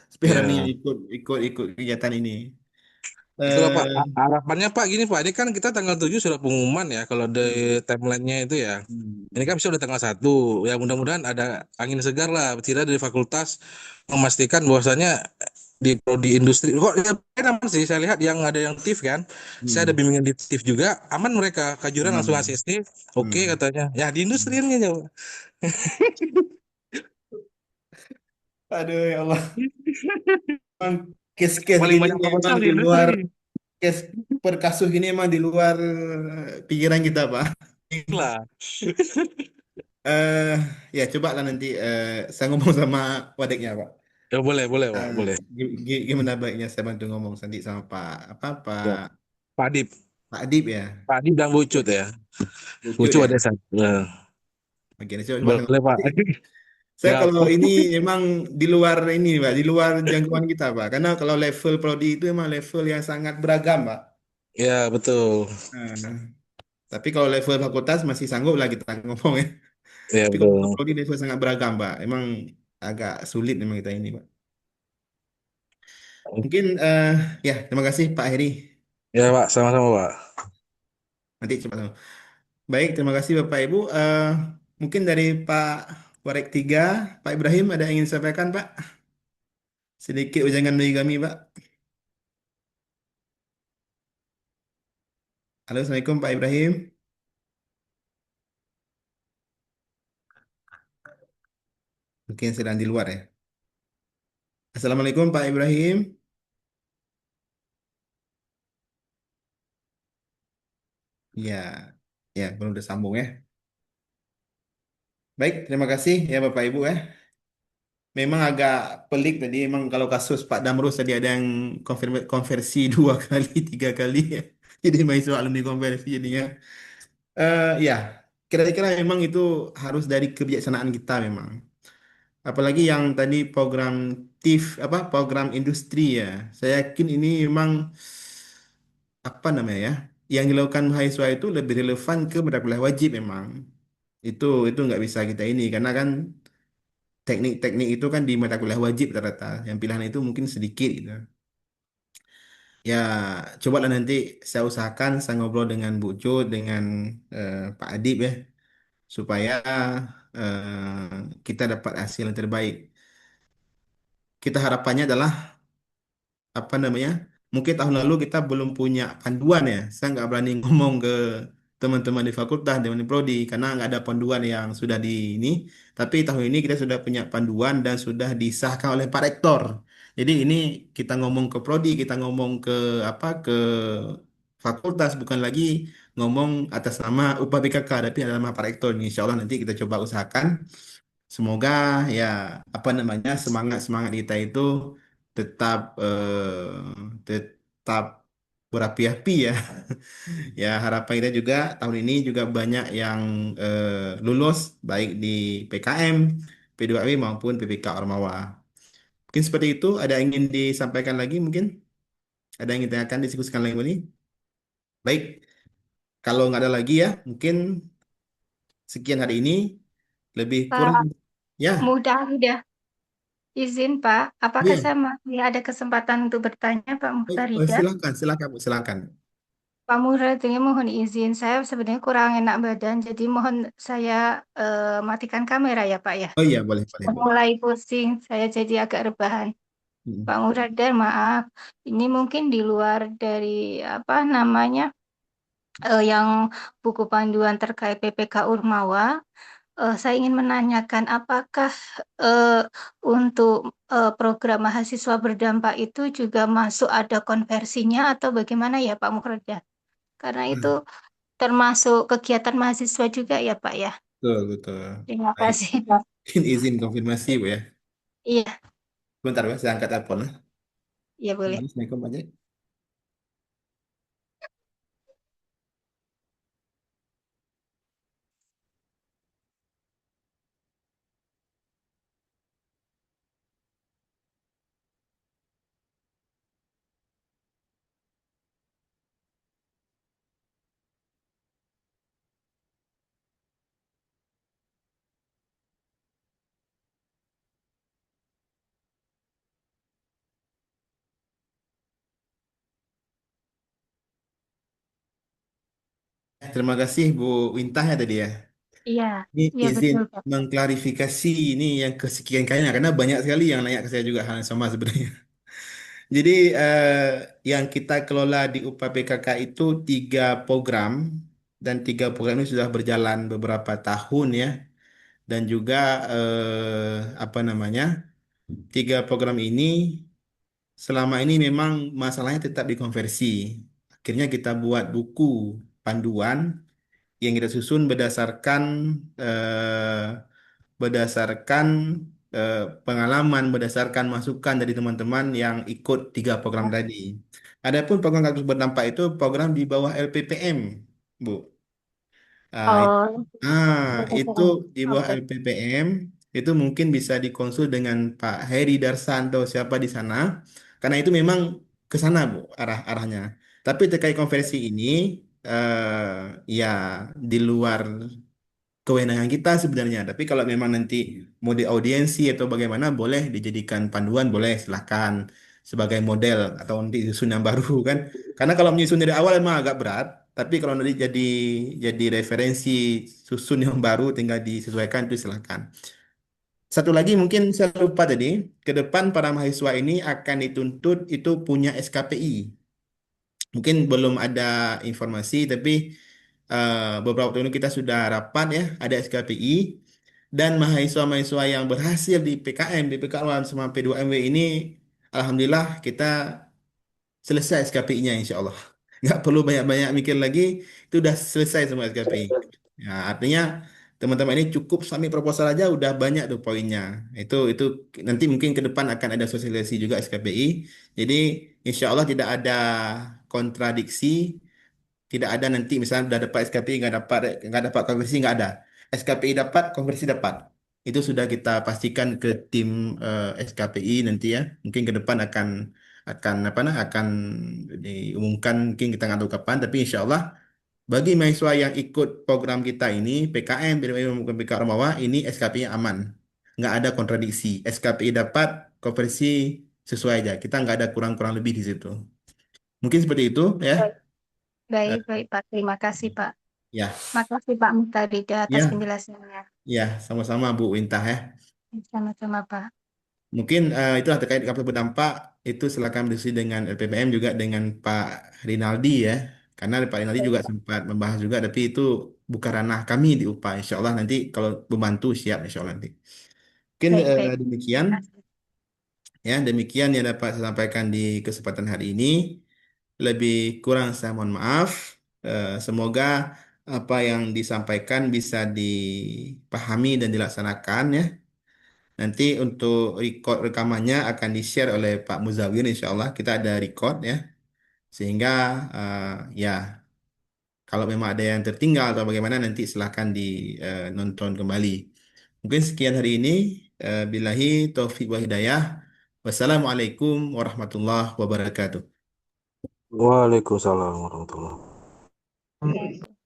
supaya berani Ya. ikut ikut ikut kegiatan ini. Itulah Pak, Eh, harapannya Pak gini Pak, ini kan kita tanggal 7 sudah pengumuman ya kalau dari timelinenya itu ya. Ini kan bisa udah tanggal 1, ya mudah-mudahan ada angin segar lah, tidak dari fakultas memastikan bahwasanya di prodi industri, kok ya aman sih, saya lihat yang ada yang TIF kan, saya ada hmm, bimbingan di TIF juga, aman mereka, kajuran langsung hmm, asisten, oke hmm, katanya, ya di industri hmm. ini aja Pak. Aduh ya Allah, emang case-case Paling gini banyak emang proposal di di luar, industri. case per kasus gini emang di luar pikiran kita, Pak. Lah. eh ya coba lah nanti saya ngomong sama wadeknya, Pak. Ya boleh, boleh Pak, Eh, boleh. Gimana baiknya saya bantu ngomong nanti sama Ya. Pak Adib, Pak Adib ya. Pak Adib dan Bucut ya. Lucu Bucut ya. ada satu. Nah, Oke, coba saya boleh ngomong. Pak. Nanti saya Siap. kalau ini emang di luar ini, Pak, di luar jangkauan kita, Pak. Karena kalau level prodi itu emang level yang sangat beragam, Pak. Ya, betul. Nah, tapi kalau level fakultas masih sanggup lah kita ngomong ya. Ya, Tapi kalau betul. prodi level sangat beragam, Pak. Emang agak sulit memang kita ini, Pak. Mungkin ya terima kasih Pak Heri. Ya, Pak, sama-sama, Pak. Nanti coba. Baik, terima kasih Bapak Ibu. Mungkin dari Pak Warek 3, Pak Ibrahim ada yang ingin disampaikan, Pak? Sedikit ujangan dari kami, Pak. Halo, Assalamualaikum Pak Ibrahim. Mungkin sedang di luar ya. Assalamualaikum Pak Ibrahim. Ya, ya belum tersambung ya. Baik, terima kasih ya Bapak Ibu ya. Memang agak pelik tadi, emang kalau kasus Pak Damrus tadi ada yang konversi 2 kali, 3 kali ya. Jadi mahasiswa alumni konversi jadinya. Ya, kira-kira memang itu harus dari kebijaksanaan kita memang. Apalagi yang tadi program TIF apa program industri ya. Saya yakin ini memang apa namanya ya, yang dilakukan mahasiswa itu lebih relevan ke mata kuliah wajib memang. Itu nggak bisa kita ini karena kan teknik-teknik itu kan di mata kuliah wajib rata-rata. Yang pilihan itu mungkin sedikit gitu. Ya, cobalah nanti saya usahakan saya ngobrol dengan Bu Jod, dengan Pak Adib ya, supaya kita dapat hasil yang terbaik. Kita harapannya adalah apa namanya? Mungkin tahun lalu kita belum punya panduan ya. Saya nggak berani ngomong ke teman-teman di fakultas, teman di prodi, karena nggak ada panduan yang sudah di ini. Tapi tahun ini kita sudah punya panduan dan sudah disahkan oleh Pak Rektor. Jadi ini kita ngomong ke prodi, kita ngomong ke apa ke fakultas, bukan lagi ngomong atas nama UPA BKK, tapi atas nama Pak Rektor. Insya Allah nanti kita coba usahakan. Semoga ya apa namanya semangat kita itu tetap tetap berapi-api ya. Ya harapan kita juga tahun ini juga banyak yang lulus baik di PKM, P2W maupun PPK Ormawa. Mungkin seperti itu. Ada yang ingin disampaikan lagi mungkin? Ada yang kita akan diskusikan lagi ini? Baik, kalau nggak ada lagi ya mungkin sekian hari ini lebih kurang Pak, ya. udah izin Pak. Apakah Iya. saya masih ada kesempatan untuk bertanya Pak Muhtarida? Silakan, silakan, Bu, silakan. Pak Muhtarida mohon izin. Saya sebenarnya kurang enak badan, jadi mohon saya matikan kamera ya Pak ya. Oh iya, boleh, boleh, boleh. Mulai pusing, saya jadi agak rebahan. Mm. Pak Muhtarida, maaf. Ini mungkin di luar dari apa namanya yang buku panduan terkait PPK Urmawa. saya ingin menanyakan apakah untuk program mahasiswa berdampak itu juga masuk ada konversinya atau bagaimana ya Pak Mukhraja? Karena itu termasuk kegiatan mahasiswa juga ya Pak ya. Betul, betul. Terima Baik. kasih Pak. Izin konfirmasi, Bu ya. Iya, Bentar, Bu, saya angkat telepon. iya boleh. Assalamualaikum, Pak Jack. Terima kasih Bu Wintah ya tadi ya. Iya, Ini iya izin betul Pak. mengklarifikasi ini yang kesekian kalinya karena banyak sekali yang nanya ke saya juga hal yang sama sebenarnya. Jadi yang kita kelola di UPA PKK itu 3 program dan 3 program ini sudah berjalan beberapa tahun ya dan juga apa namanya 3 program ini selama ini memang masalahnya tetap dikonversi. Akhirnya kita buat buku panduan yang kita susun eh, berdasarkan pengalaman, berdasarkan masukan dari teman-teman yang ikut 3 program tadi. Adapun program kampus berdampak itu program di bawah LPPM, Bu. Ah, it- Oh, itu betul. di bawah Oke. LPPM itu mungkin bisa dikonsul dengan Pak Heri Darsanto siapa di sana, karena itu memang ke sana, Bu, arahnya. Tapi terkait konversi ini, ya di luar kewenangan kita sebenarnya. Tapi kalau memang nanti mau di audiensi atau bagaimana, boleh dijadikan panduan, boleh silahkan sebagai model atau nanti susun yang baru kan. Karena kalau menyusun dari awal memang agak berat. Tapi kalau nanti jadi referensi susun yang baru tinggal disesuaikan itu silahkan. Satu lagi mungkin saya lupa tadi, ke depan para mahasiswa ini akan dituntut itu punya SKPI. Mungkin belum ada informasi, tapi beberapa waktu ini kita sudah rapat ya, ada SKPI dan mahasiswa-mahasiswa yang berhasil di PKM, di PKM sama P2MW ini, alhamdulillah kita selesai SKPI-nya insya Allah. Nggak perlu banyak-banyak mikir lagi, itu udah selesai semua SKPI. Ya, artinya teman-teman ini cukup submit proposal aja udah banyak tuh poinnya. Itu nanti mungkin ke depan akan ada sosialisasi juga SKPI. Jadi insya Allah tidak ada kontradiksi, tidak ada nanti misalnya udah dapat SKPI nggak dapat konversi nggak ada. SKPI dapat konversi dapat. Itu sudah kita pastikan ke tim SKPI nanti ya. Mungkin ke depan akan apa nah akan diumumkan mungkin kita nggak tahu kapan tapi insya Allah bagi mahasiswa yang ikut program kita ini PKM maupun PKM Ormawa ini SKPI aman. Nggak ada kontradiksi. SKPI dapat konversi sesuai aja. Kita nggak ada kurang-kurang lebih di situ. Mungkin seperti itu ya. Baik, baik, Eh, baik Pak. Terima kasih Pak. ya. Makasih Pak Muhtarida atas Ya, penjelasannya. ya, sama-sama Bu Wintah ya. Sama-sama Pak. Mungkin itulah terkait kampus berdampak itu silakan berdiskusi dengan LPPM juga dengan Pak Rinaldi ya. Karena Pak Rinaldi juga sempat membahas juga, tapi itu bukan ranah kami di UPA. Insya Allah nanti kalau membantu siap Insya Allah nanti. Mungkin Baik, baik. demikian Terima kasih. ya, demikian yang dapat saya sampaikan di kesempatan hari ini. Lebih kurang saya mohon maaf. Semoga apa yang disampaikan bisa dipahami dan dilaksanakan ya. Nanti untuk record rekamannya akan di-share oleh Pak Muzawir insya Allah. Kita ada record ya. Sehingga ya kalau memang ada yang tertinggal atau bagaimana nanti silahkan dinonton kembali. Mungkin sekian hari ini. Billahi taufiq wa hidayah. Wassalamualaikum warahmatullahi wabarakatuh. Waalaikumsalam warahmatullahi wabarakatuh.